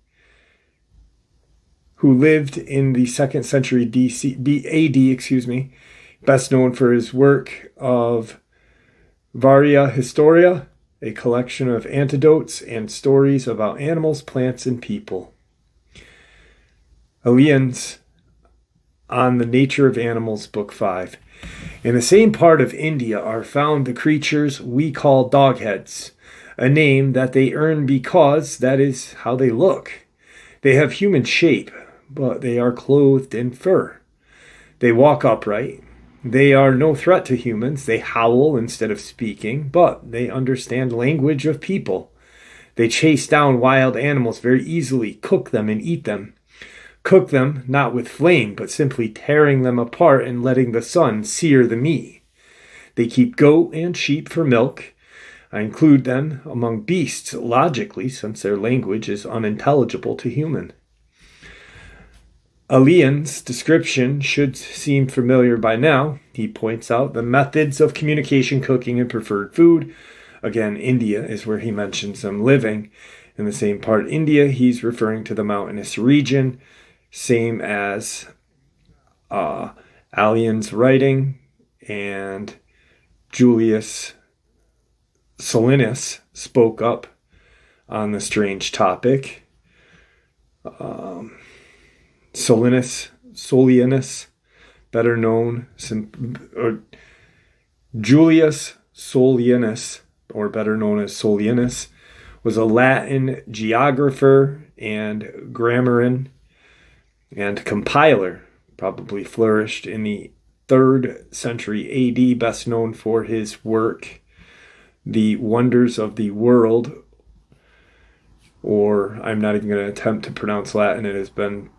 who lived in the 2nd century AD, best known for his work of Varia Historia, a collection of anecdotes and stories about animals, plants, and people. Aliens on the Nature of Animals, Book 5. In the same part of India are found the creatures we call dogheads, a name that they earn because that is how they look. They have human shape, but they are clothed in fur. They walk upright. They are no threat to humans. They howl instead of speaking, but they understand language of people. They chase down wild animals very easily, cook them, and eat them. Cook them not with flame, but simply tearing them apart and letting the sun sear the meat. They keep goat and sheep for milk. I include them among beasts logically, since their language is unintelligible to human. Alien's description should seem familiar by now. He points out the methods of communication, cooking, and preferred food. Again, India is where he mentions them living. In the same part, India, he's referring to the mountainous region, same as Alien's writing, and Julius Solinus spoke up on the strange topic. Solinus, better known, or Julius Solinus, or better known as Solinus, was a Latin geographer and grammarian and compiler, probably flourished in the 3rd century AD, best known for his work, The Wonders of the World, or I'm not even going to attempt to pronounce Latin. It has been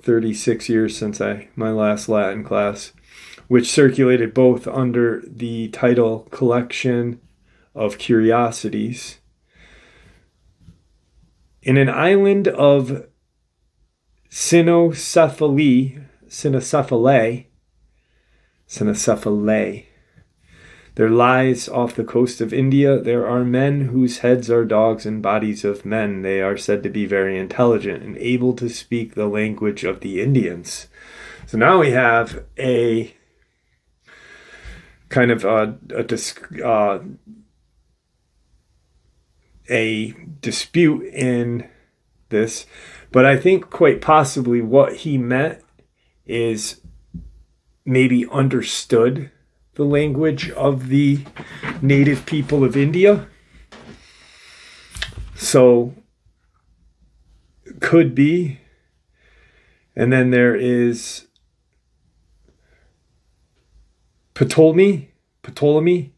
36 years since my last Latin class, which circulated both under the title Collection of Curiosities. In an island of Cynocephali, there lies off the coast of India, there are men whose heads are dogs and bodies of men. They are said to be very intelligent and able to speak the language of the Indians. So now we have a kind of a dispute in this, but I think quite possibly what he meant is maybe understood the language of the native people of India. So, could be. And then there is Ptolemy. Ptolemy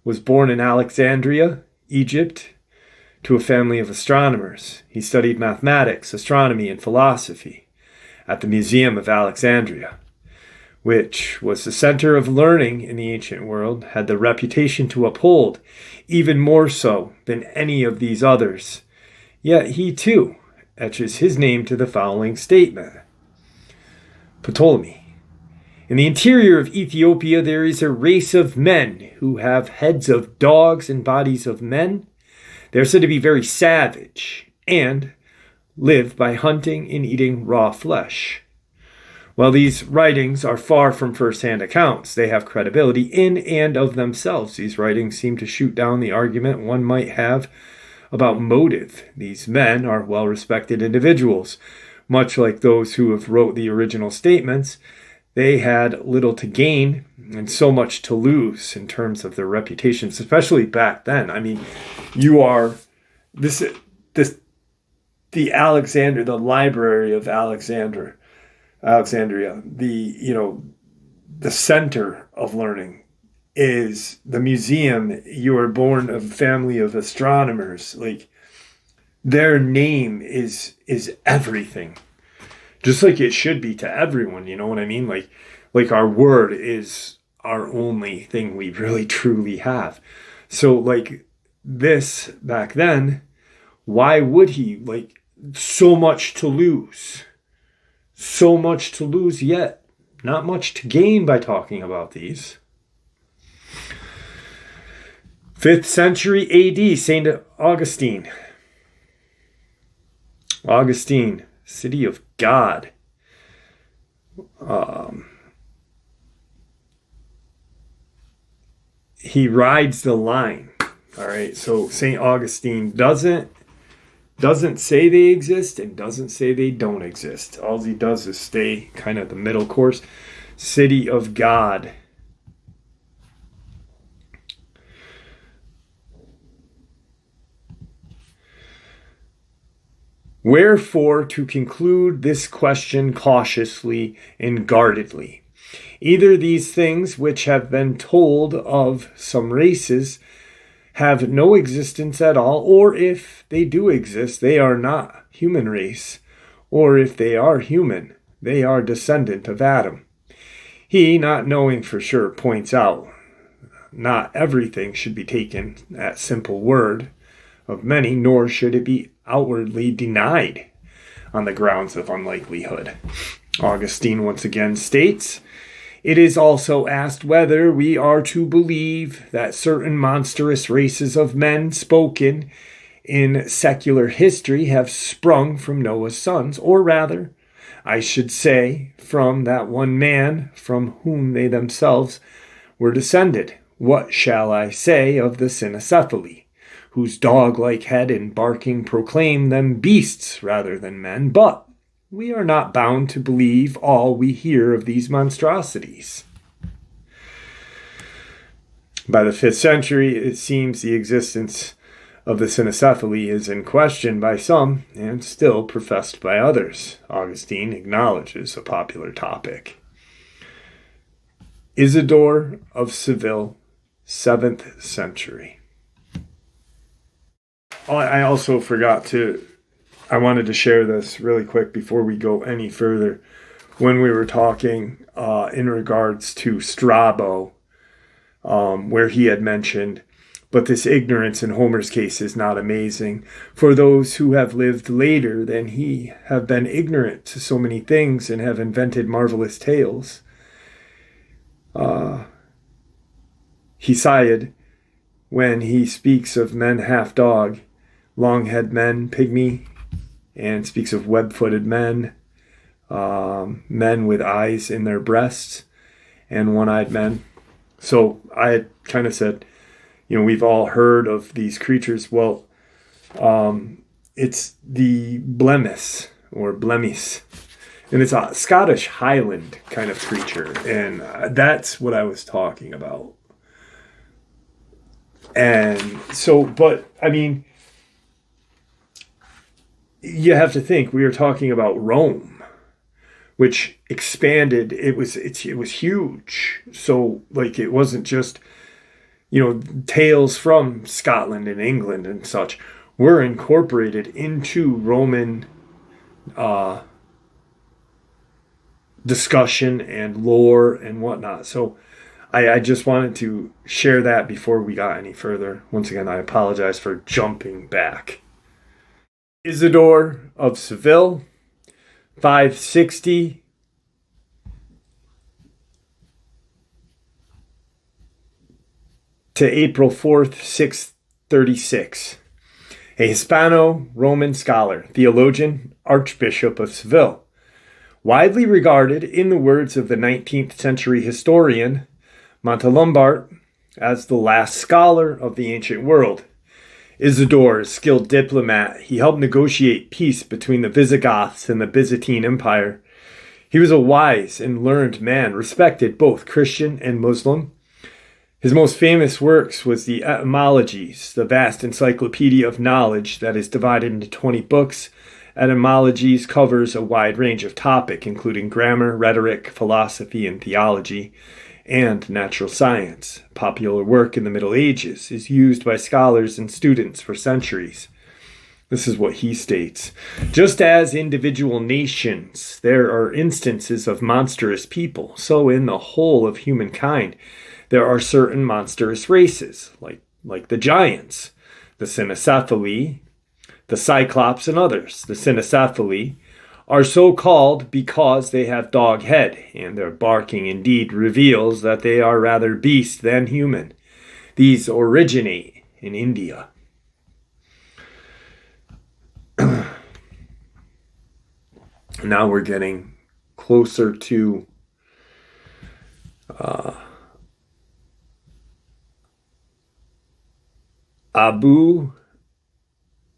was born in Alexandria, Egypt, to a family of astronomers. He studied mathematics, astronomy, and philosophy at the Museum of Alexandria, which was the center of learning in the ancient world, had the reputation to uphold, even more so than any of these others. Yet he too etches his name to the following statement. Ptolemy. In the interior of Ethiopia there is a race of men who have heads of dogs and bodies of men. They are said to be very savage and live by hunting and eating raw flesh. While these writings are far from first-hand accounts, they have credibility in and of themselves. These writings seem to shoot down the argument one might have about motive. These men are well-respected individuals. Much like those who have wrote the original statements, they had little to gain and so much to lose in terms of their reputations, especially back then. I mean, the Library of Alexandria, the center of learning is the museum. You were born of a family of astronomers. Like, their name is everything, just like it should be to everyone. You know what I mean? Like our word is our only thing we really truly have. So like this back then, why would he so much to lose? So much to lose, yet not much to gain by talking about these. 5th century AD, St. Augustine. Augustine City of God. He rides the line. All right, so St. Augustine doesn't say they exist and doesn't say they don't exist. All he does is stay kind of the middle course. City of God. Wherefore, to conclude this question cautiously and guardedly, either these things which have been told of some races have no existence at all, or if they do exist, they are not human race, or if they are human, they are descendant of Adam. He, not knowing for sure, points out, not everything should be taken at simple word of many, nor should it be outwardly denied on the grounds of unlikelihood. Augustine once again states, it is also asked whether we are to believe that certain monstrous races of men spoken in secular history have sprung from Noah's sons, or rather, I should say, from that one man from whom they themselves were descended. What shall I say of the Cynocephali, whose dog-like head and barking proclaim them beasts rather than men? But we are not bound to believe all we hear of these monstrosities. By the 5th century, it seems the existence of the Cynocephali is in question by some and still professed by others. Augustine acknowledges a popular topic. Isidore of Seville, 7th century. I also I wanted to share this really quick before we go any further. When we were talking in regards to Strabo, where he had mentioned, but this ignorance in Homer's case is not amazing. For those who have lived later than he have been ignorant to so many things and have invented marvelous tales. Hesiod, when he speaks of men half dog, long-head men, pygmy, and speaks of web-footed men, men with eyes in their breasts, and one-eyed men. So I had kind of said, we've all heard of these creatures. Well, it's the blemis, or blemis, and it's a Scottish Highland kind of creature, and that's what I was talking about. And so, but, I mean, you have to think, we are talking about Rome, which expanded. It was huge. So, like, it wasn't just, tales from Scotland and England and such were incorporated into Roman discussion and lore and whatnot. So I just wanted to share that before we got any further. Once again, I apologize for jumping back. Isidore of Seville, 560 to April 4th, 636. A Hispano-Roman scholar, theologian, Archbishop of Seville. Widely regarded, in the words of the 19th century historian Montalembert, as the last scholar of the ancient world. Isidore, a skilled diplomat, he helped negotiate peace between the Visigoths and the Byzantine Empire. He was a wise and learned man, respected both Christian and Muslim. His most famous works was the Etymologies, the vast encyclopedia of knowledge that is divided into 20 books. Etymologies covers a wide range of topics, including grammar, rhetoric, philosophy, and theology, and natural science. Popular work in the Middle Ages is used by scholars and students for centuries. This is what he states. Just as individual nations, there are instances of monstrous people, so in the whole of humankind, there are certain monstrous races, like the giants, the Cynocephali, the Cyclops, and others. The Cynocephali are so called because they have dog head, and their barking indeed reveals that they are rather beast than human. These originate in India. Now we're getting closer to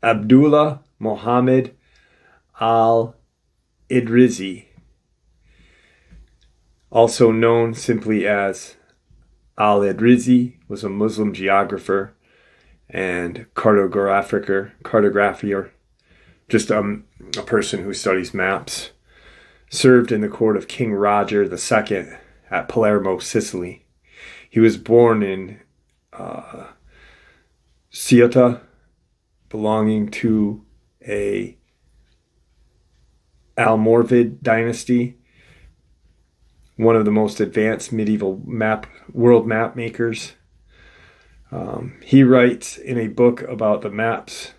Abdullah Muhammad al-Idrisi, also known simply as al-Idrisi, was a Muslim geographer and cartographer, just a person who studies maps. Served in the court of King Roger II at Palermo, Sicily. He was born in Ceuta, belonging to a Almoravid dynasty, one of the most advanced medieval world map makers. He writes in a book about the maps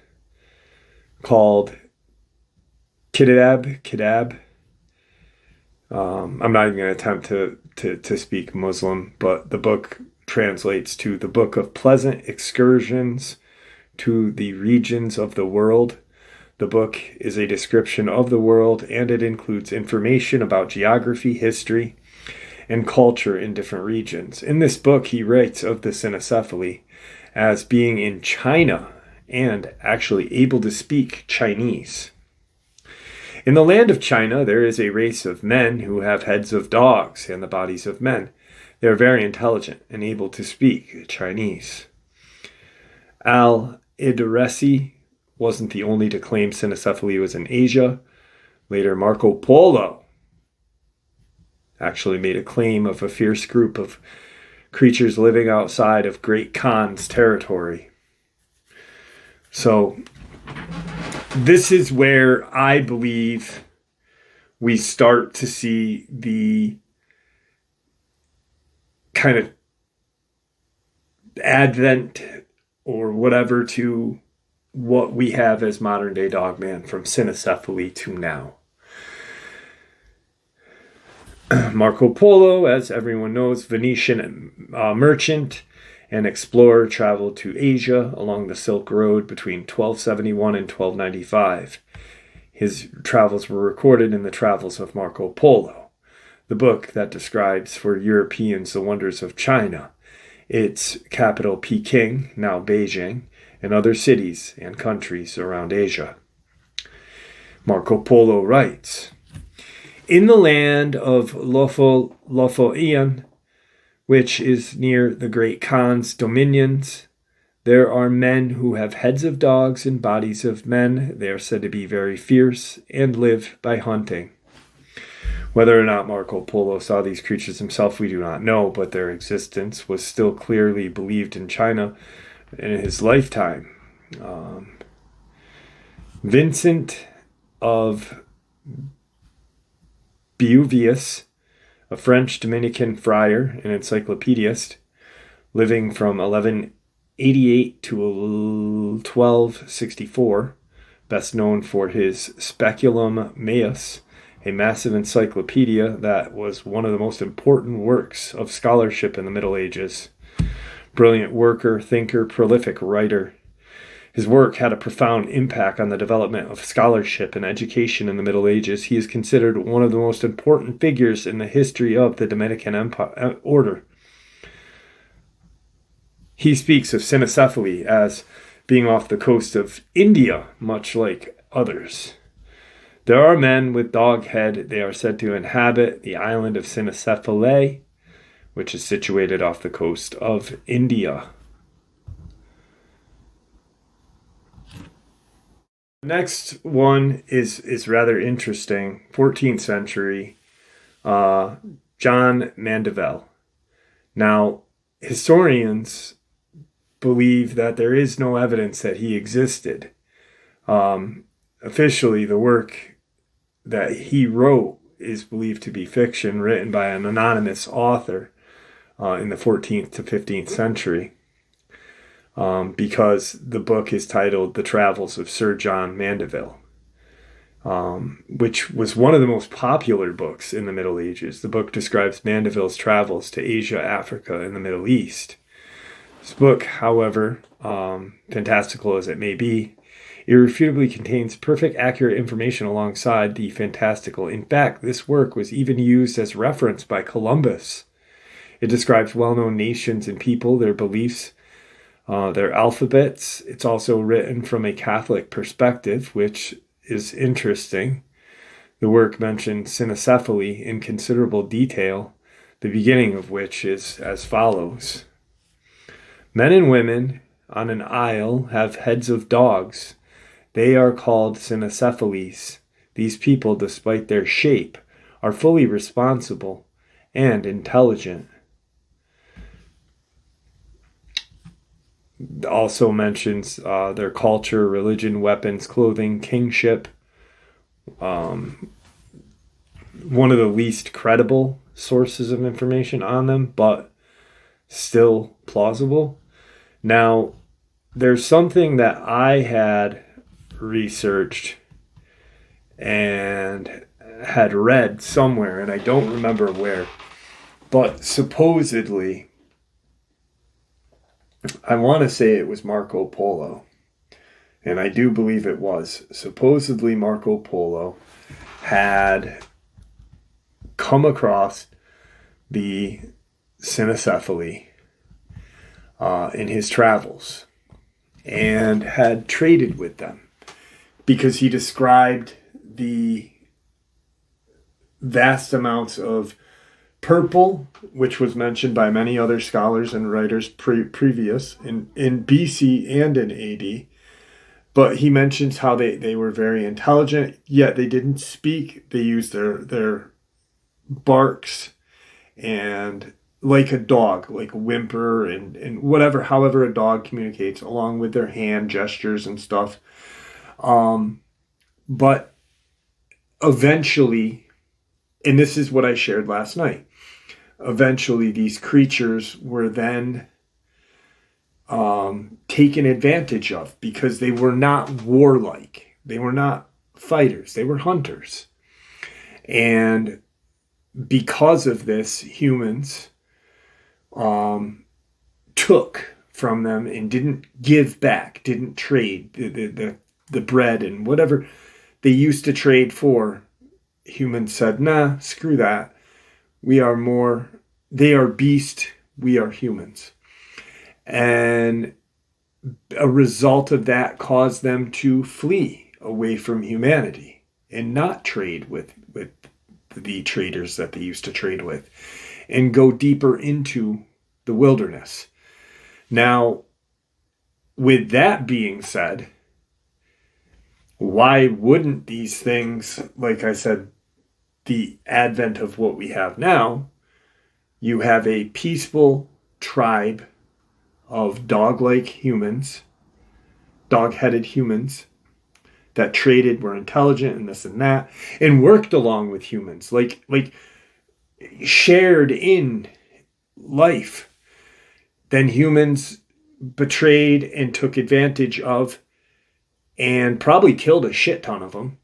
called Kitab. I'm not even going to attempt to speak Muslim, but the book translates to the Book of Pleasant Excursions to the Regions of the World. The book is a description of the world, and it includes information about geography, history, and culture in different regions. In this book, he writes of the Cynocephali as being in China and actually able to speak Chinese. In the land of China, there is a race of men who have heads of dogs and the bodies of men. They are very intelligent and able to speak Chinese. Al-Idrisi wasn't the only to claim Cynocephaly was in Asia. Later, Marco Polo actually made a claim of a fierce group of creatures living outside of Great Khan's territory. So, this is where I believe we start to see the kind of advent or whatever to what we have as modern day Dogman from Cynocephaly to now. Marco Polo, as everyone knows, Venetian merchant and explorer, traveled to Asia along the Silk Road between 1271 and 1295. His travels were recorded in the Travels of Marco Polo, the book that describes for Europeans the wonders of China, its capital Peking, now Beijing, and other cities and countries around Asia. Marco Polo writes, "In the land of Lofoian, which is near the Great Khan's dominions, there are men who have heads of dogs and bodies of men. They are said to be very fierce and live by hunting." Whether or not Marco Polo saw these creatures himself, we do not know, but their existence was still clearly believed in China in his lifetime. Vincent of Beauvius, a French Dominican friar and encyclopedist, living from 1188 to 1264, best known for his Speculum Maius, a massive encyclopedia that was one of the most important works of scholarship in the Middle Ages. Brilliant worker, thinker, prolific writer. His work had a profound impact on the development of scholarship and education in the Middle Ages. He is considered one of the most important figures in the history of the Dominican order. He speaks of Cynocephaly as being off the coast of India, much like others. There are men with dog head. They are said to inhabit the island of Cynocephali, which is situated off the coast of India. The next one is rather interesting. 14th century, John Mandeville. Now, historians believe that there is no evidence that he existed. Officially, the work that he wrote is believed to be fiction written by an anonymous author in the 14th to 15th century. Because the book is titled The Travels of Sir John Mandeville, which was one of the most popular books in the Middle Ages. The book describes Mandeville's travels to Asia, Africa, and the Middle East. This book, however, fantastical as it may be, irrefutably contains perfect, accurate information alongside the fantastical. In fact, this work was even used as reference by Columbus. It describes well-known nations and people, their beliefs, their alphabets. It's also written from a Catholic perspective, which is interesting. The work mentions Cynocephali in considerable detail, the beginning of which is as follows. Men and women on an isle have heads of dogs. They are called Cynocephales. These people, despite their shape, are fully responsible and intelligent. Also mentions their culture, religion, weapons, clothing, kingship. One of the least credible sources of information on them, but still plausible. Now, there's something that I had researched and had read somewhere, and I don't remember where, but supposedly, I want to say it was Marco Polo, and I do believe it was. Supposedly Marco Polo had come across the Cynocephali in his travels and had traded with them because he described the vast amounts of purple, which was mentioned by many other scholars and writers previous in BC and in AD. But he mentions how they were very intelligent, yet they didn't speak. They used their barks and like a dog, like whimper and whatever, however a dog communicates, along with their hand gestures and stuff. But eventually, and this is what I shared last night, eventually these creatures were then taken advantage of because they were not warlike. They were not fighters. They were hunters. And because of this, humans took from them and didn't give back, didn't trade the bread and whatever they used to trade for. Humans said, nah, screw that. They are beast, we are humans. And a result of that caused them to flee away from humanity and not trade with the traders that they used to trade with and go deeper into the wilderness. Now, with that being said, why wouldn't these things, like I said, the advent of what we have now, you have a peaceful tribe of dog-like humans, dog-headed humans that traded, were intelligent and this and that, and worked along with humans, like shared in life. Then humans betrayed and took advantage of and probably killed a shit ton of them.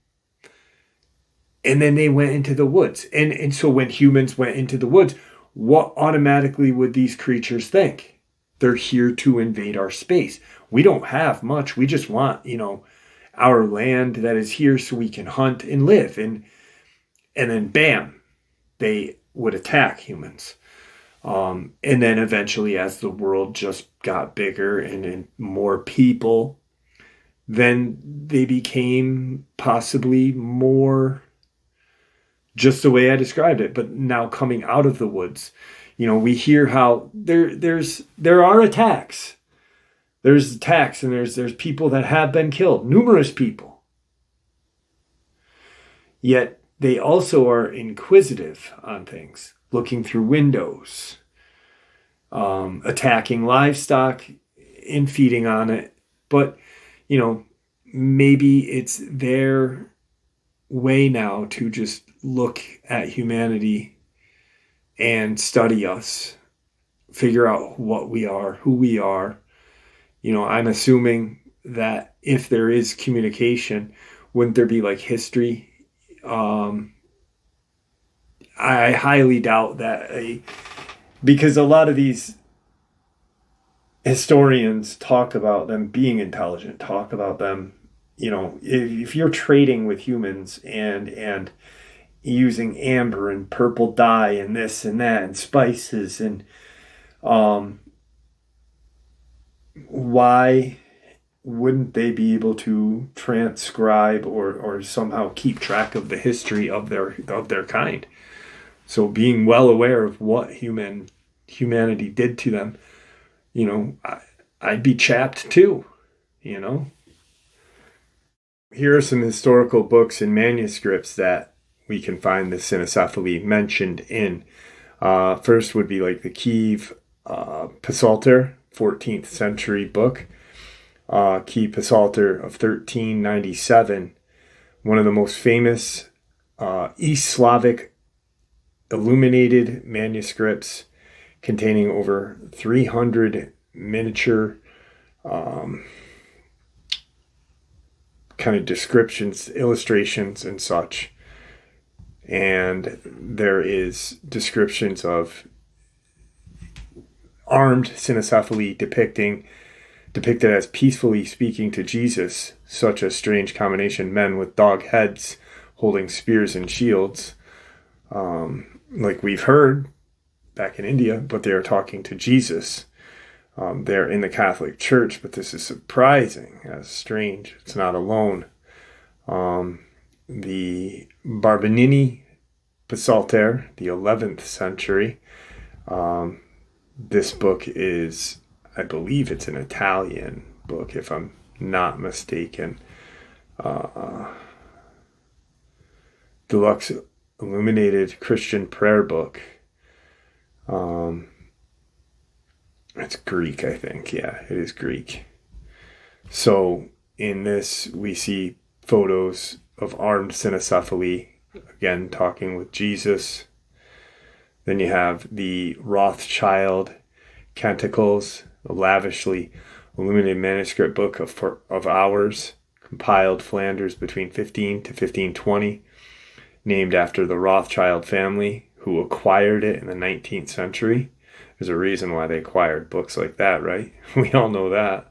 And then they went into the woods. And so when humans went into the woods, what automatically would these creatures think? They're here to invade our space. We don't have much. We just want, our land that is here so we can hunt and live. And then bam, they would attack humans. And then eventually, as the world just got bigger and more people, then they became possibly more just the way I described it, but now coming out of the woods. We hear how there are attacks. There's attacks and there's people that have been killed, numerous people. Yet they also are inquisitive on things, looking through windows, attacking livestock and feeding on it. But, maybe it's their way now to just look at humanity and study us, figure out what we are, who we are. I'm assuming that if there is communication, wouldn't there be like history? I highly doubt that, because a lot of these historians talk about them being intelligent, talk about them if you're trading with humans and using amber and purple dye and this and that and spices and why wouldn't they be able to transcribe or somehow keep track of the history of their kind? So being well aware of what humanity did to them, I'd be chapped too, Here are some historical books and manuscripts that we can find the Cynocephali mentioned in. First would be like the Kiev Psalter, 14th century book. Kiev Psalter of 1397, one of the most famous East Slavic illuminated manuscripts containing over 300 miniature kind of descriptions, illustrations, and such. And there is descriptions of armed Cynocephali depicted as peacefully speaking to Jesus, such a strange combination, men with dog heads holding spears and shields, like we've heard back in India, but they are talking to Jesus. They're in the Catholic Church, but this is surprising, as strange. It's not alone. The Barbanini Psalter, the 11th century. This book is, I believe it's an Italian book, if I'm not mistaken. Deluxe illuminated Christian prayer book. It's Greek, I think. Yeah, it is Greek. So in this, we see photos of armed Cynocephali, again talking with Jesus. Then you have the Rothschild Canticles, a lavishly illuminated manuscript book of hours, compiled Flanders between 15 to 1520, named after the Rothschild family who acquired it in the 19th century. There's a reason why they acquired books like that, right? We all know that.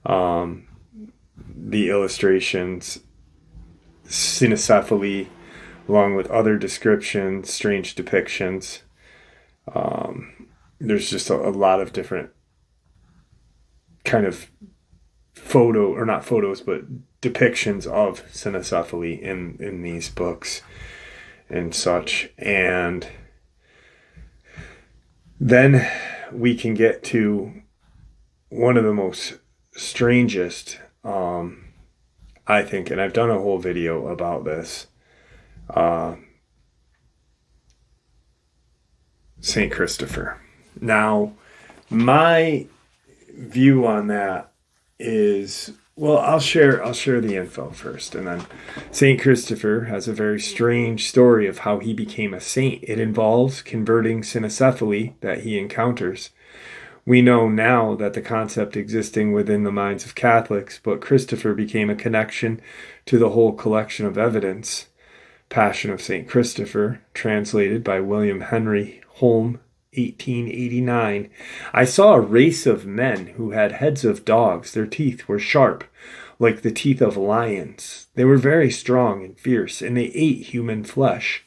The illustrations, Cynocephali, along with other descriptions, strange depictions. There's just a lot of different kind of not photos, but depictions of Cynocephali in these books and such. And then we can get to one of the most strangest, I think, and I've done a whole video about this, St. Christopher. Now, my view on that is, well, I'll share the info first, and then St. Christopher has a very strange story of how he became a saint. It involves converting Cynocephali that he encounters. We know now that the concept existing within the minds of Catholics, but Christopher became a connection to the whole collection of evidence. Passion of St. Christopher, translated by William Henry Holm, 1889. I saw a race of men who had heads of dogs. Their teeth were sharp, like the teeth of lions. They were very strong and fierce, and they ate human flesh.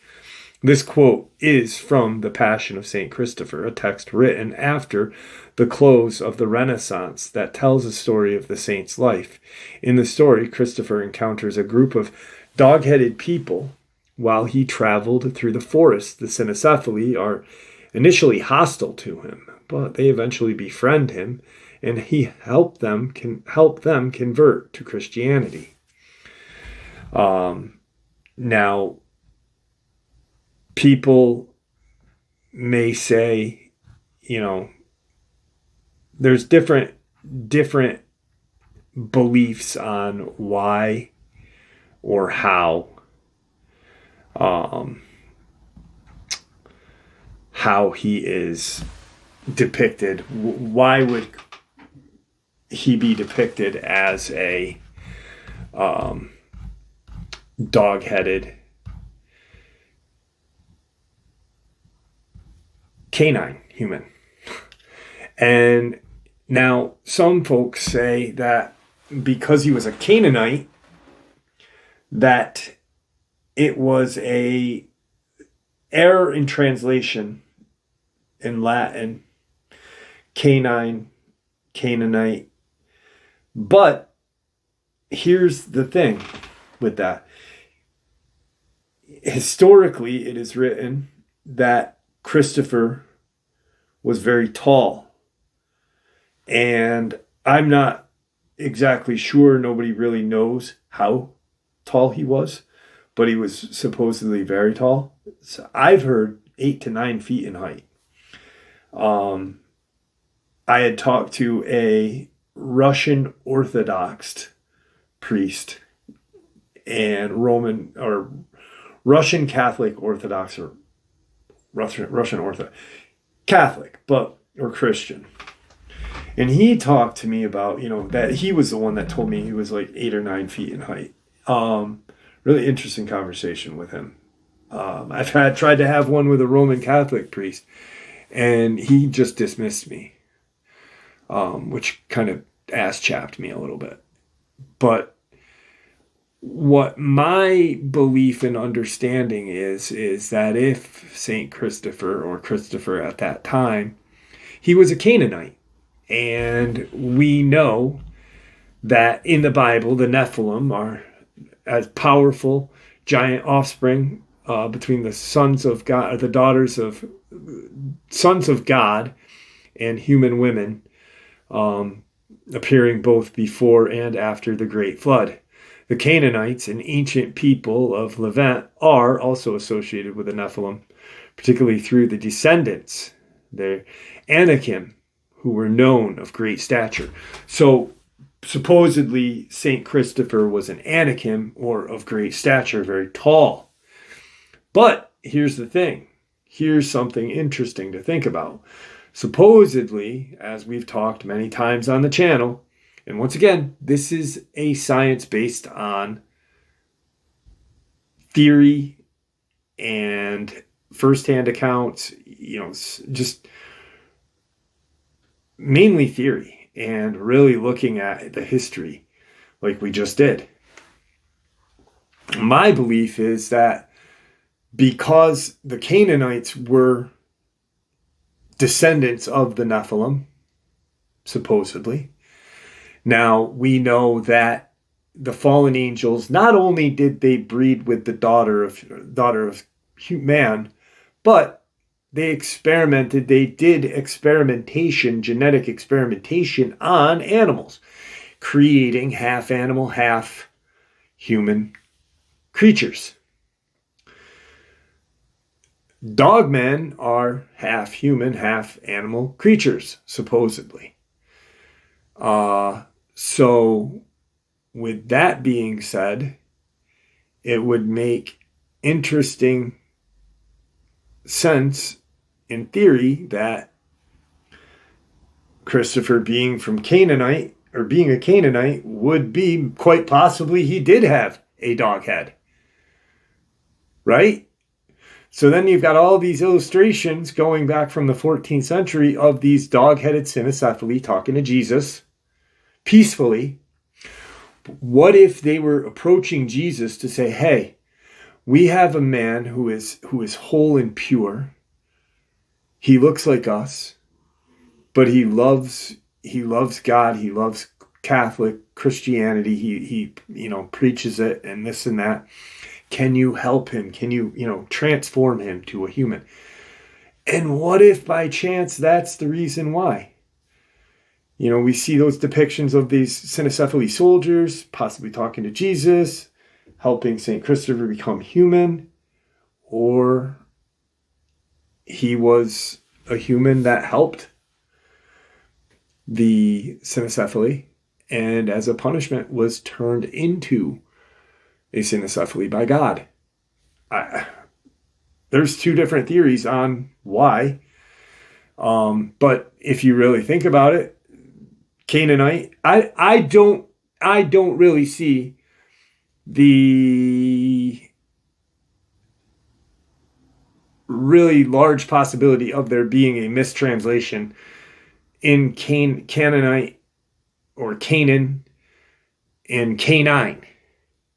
This quote is from The Passion of St. Christopher, a text written after the close of the Renaissance that tells a story of the saint's life. In the story, Christopher encounters a group of dog-headed people while he traveled through the forest. The Cynocephali are initially hostile to him, but they eventually befriend him, and he help them convert to Christianity. Now, people may say, there's different beliefs on why or how he is depicted. Why would he be depicted as a dog-headed canine human? And now some folks say that because he was a Canaanite, that it was a error in translation in Latin, canine, Canaanite. But here's the thing with that. Historically, it is written that Christopher was very tall. And I'm not exactly sure. Nobody really knows how tall he was, but he was supposedly very tall. So I've heard 8 to 9 feet in height. I had talked to a Russian Orthodox priest and Russian Catholic Orthodox, or Russian Orthodox Catholic, or Christian. And he talked to me about, that he was the one that told me he was like 8 or 9 feet in height. Really interesting conversation with him. I've tried to have one with a Roman Catholic priest, and he just dismissed me, which kind of ass-chapped me a little bit. But what my belief and understanding is that if St. Christopher, or Christopher at that time, he was a Canaanite. And we know that in the Bible, the Nephilim are as powerful giant offspring between the sons of God, or the daughters of sons of God, and human women, appearing both before and after the Great Flood. The Canaanites, an ancient people of Levant, are also associated with the Nephilim, particularly through the descendants, the Anakim, who were known of great stature. So supposedly St. Christopher was an Anakim, or of great stature, very tall. But here's the thing. Here's something interesting to think about. Supposedly, as we've talked many times on the channel, and once again, this is a science based on theory and firsthand accounts, just mainly theory, and really looking at the history like we just did. My belief is that because the Canaanites were descendants of the Nephilim, supposedly, now we know that the fallen angels, not only did they breed with the daughter of man, but they did genetic experimentation on animals, creating half animal, half human creatures. Dogmen are half human, half animal creatures, supposedly. So with that being said, it would make interesting sense in theory that Christopher being a Canaanite would be, quite possibly, he did have a dog head. Right? So then you've got all these illustrations going back from the 14th century of these dog-headed Cynocephali talking to Jesus peacefully. What if they were approaching Jesus to say, hey, we have a man who is whole and pure. He looks like us, but he loves God. He loves Catholic Christianity. He preaches it and this and that. Can you help him? Can you transform him to a human? And what if by chance that's the reason why? We see those depictions of these Cynocephali soldiers possibly talking to Jesus, helping St. Christopher become human, or he was a human that helped the Cynocephali, and as a punishment was turned into a Cynocephali by God. There's two different theories on why, but if you really think about it, Canaanite, I don't really see the really large possibility of there being a mistranslation in Canaanite or Canaan and canine.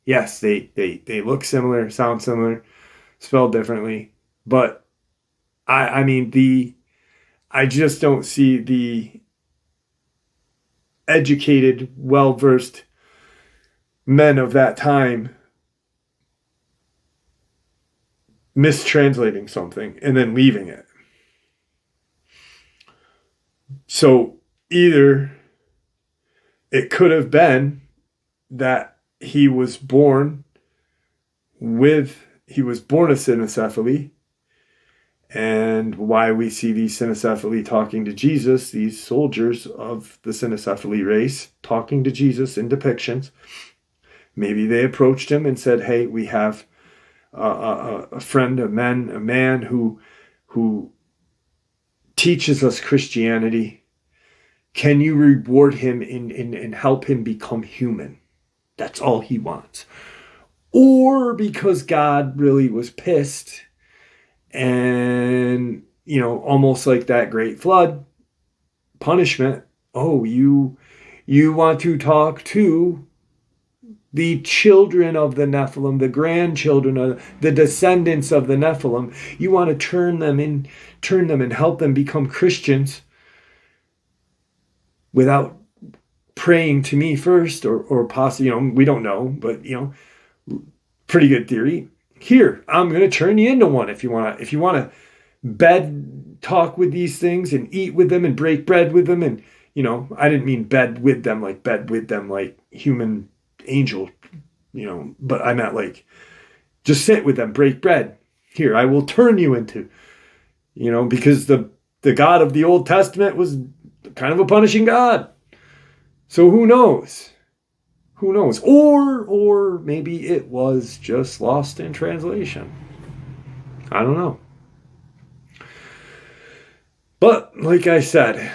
Yes, they look similar, sound similar, spelled differently, but I mean I just don't see the educated, well-versed men of that time mistranslating something and then leaving it. So either it could have been that he was born a Cynocephaly, and why we see these Cynocephali talking to Jesus, these soldiers of the Cynocephali race talking to Jesus in depictions. Maybe they approached him and said, hey, we have a friend, a man who teaches us Christianity. Can you reward him and help him become human? That's all he wants. Or because God really was pissed and, almost like that great flood punishment. Oh, you want to talk to the children of the Nephilim, the grandchildren of the descendants of the Nephilim. You want to turn them and help them become Christians without praying to me first, or possibly, we don't know, but pretty good theory. Here, I'm going to turn you into one if you want to bed talk with these things and eat with them and break bread with them. And, I didn't mean bed with them like human angel, but I meant like just sit with them, break bread. Here, I will turn you into, because the God of the Old Testament was kind of a punishing God. So who knows? Who knows? Or maybe it was just lost in translation. I don't know. But like I said,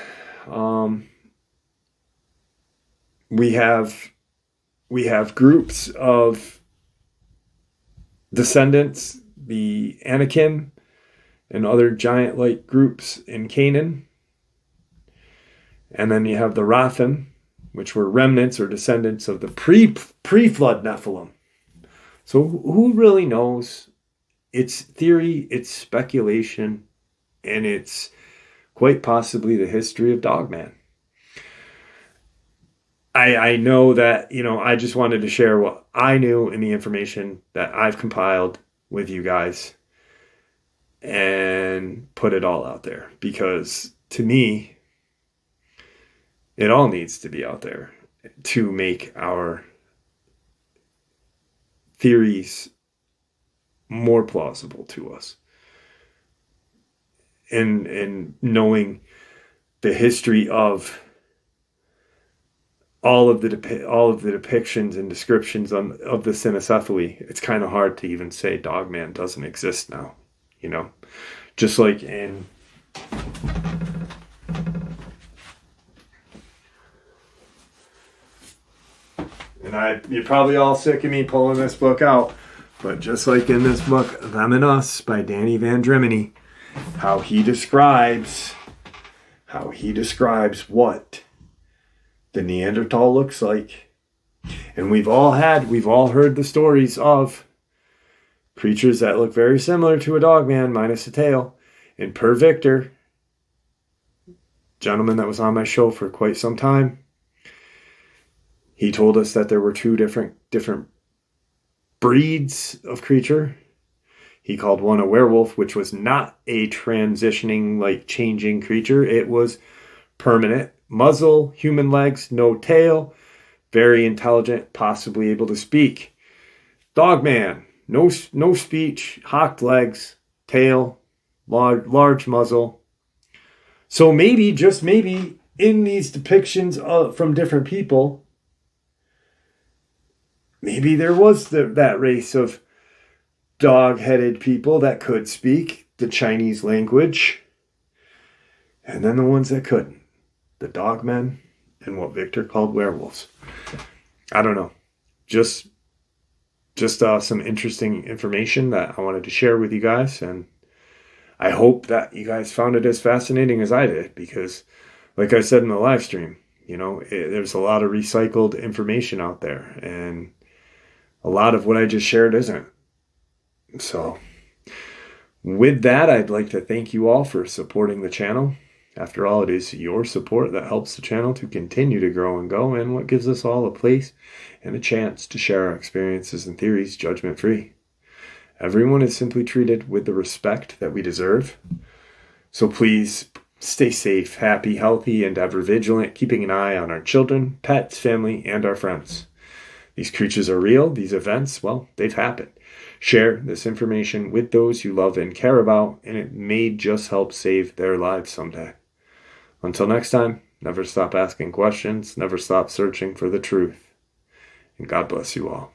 we have groups of descendants, the Anakim and other giant-like groups in Canaan. And then you have the Rathim, which were remnants or descendants of the pre-flood Nephilim. So who really knows? It's theory, it's speculation, and it's quite possibly the history of Dogman. I know that, I just wanted to share what I knew and the information that I've compiled with you guys and put it all out there, because to me, it all needs to be out there to make our theories more plausible to us. And knowing the history of all of the depictions and descriptions of the Cynocephali, it's kind of hard to even say Dogman doesn't exist now. Just like in and you're probably all sick of me pulling this book out, but just like in this book, Them and Us by Danny Van Drimeny, how he describes what the Neanderthal looks like. And we've all heard the stories of creatures that look very similar to a Dogman minus a tail. And per Victor, gentleman that was on my show for quite some time, he told us that there were two different breeds of creature. He called one a werewolf, which was not a transitioning, like changing creature. It was permanent. Muzzle, human legs, no tail. Very intelligent, possibly able to speak. Dogman, no speech, hocked legs, tail, large muzzle. So maybe, just maybe, in these depictions from different people, maybe there was that race of dog-headed people that could speak the Chinese language, and then the ones that couldn't, the dogmen and what Victor called werewolves. I don't know. Just some interesting information that I wanted to share with you guys, and I hope that you guys found it as fascinating as I did, because like I said in the live stream, there's a lot of recycled information out there, and a lot of what I just shared isn't. So with that, I'd like to thank you all for supporting the channel. After all, it is your support that helps the channel to continue to grow and go, and what gives us all a place and a chance to share our experiences and theories judgment-free. Everyone is simply treated with the respect that we deserve. So please stay safe, happy, healthy, and ever vigilant, keeping an eye on our children, pets, family, and our friends. These creatures are real. These events, well, they've happened. Share this information with those you love and care about, and it may just help save their lives someday. Until next time, never stop asking questions, never stop searching for the truth. And God bless you all.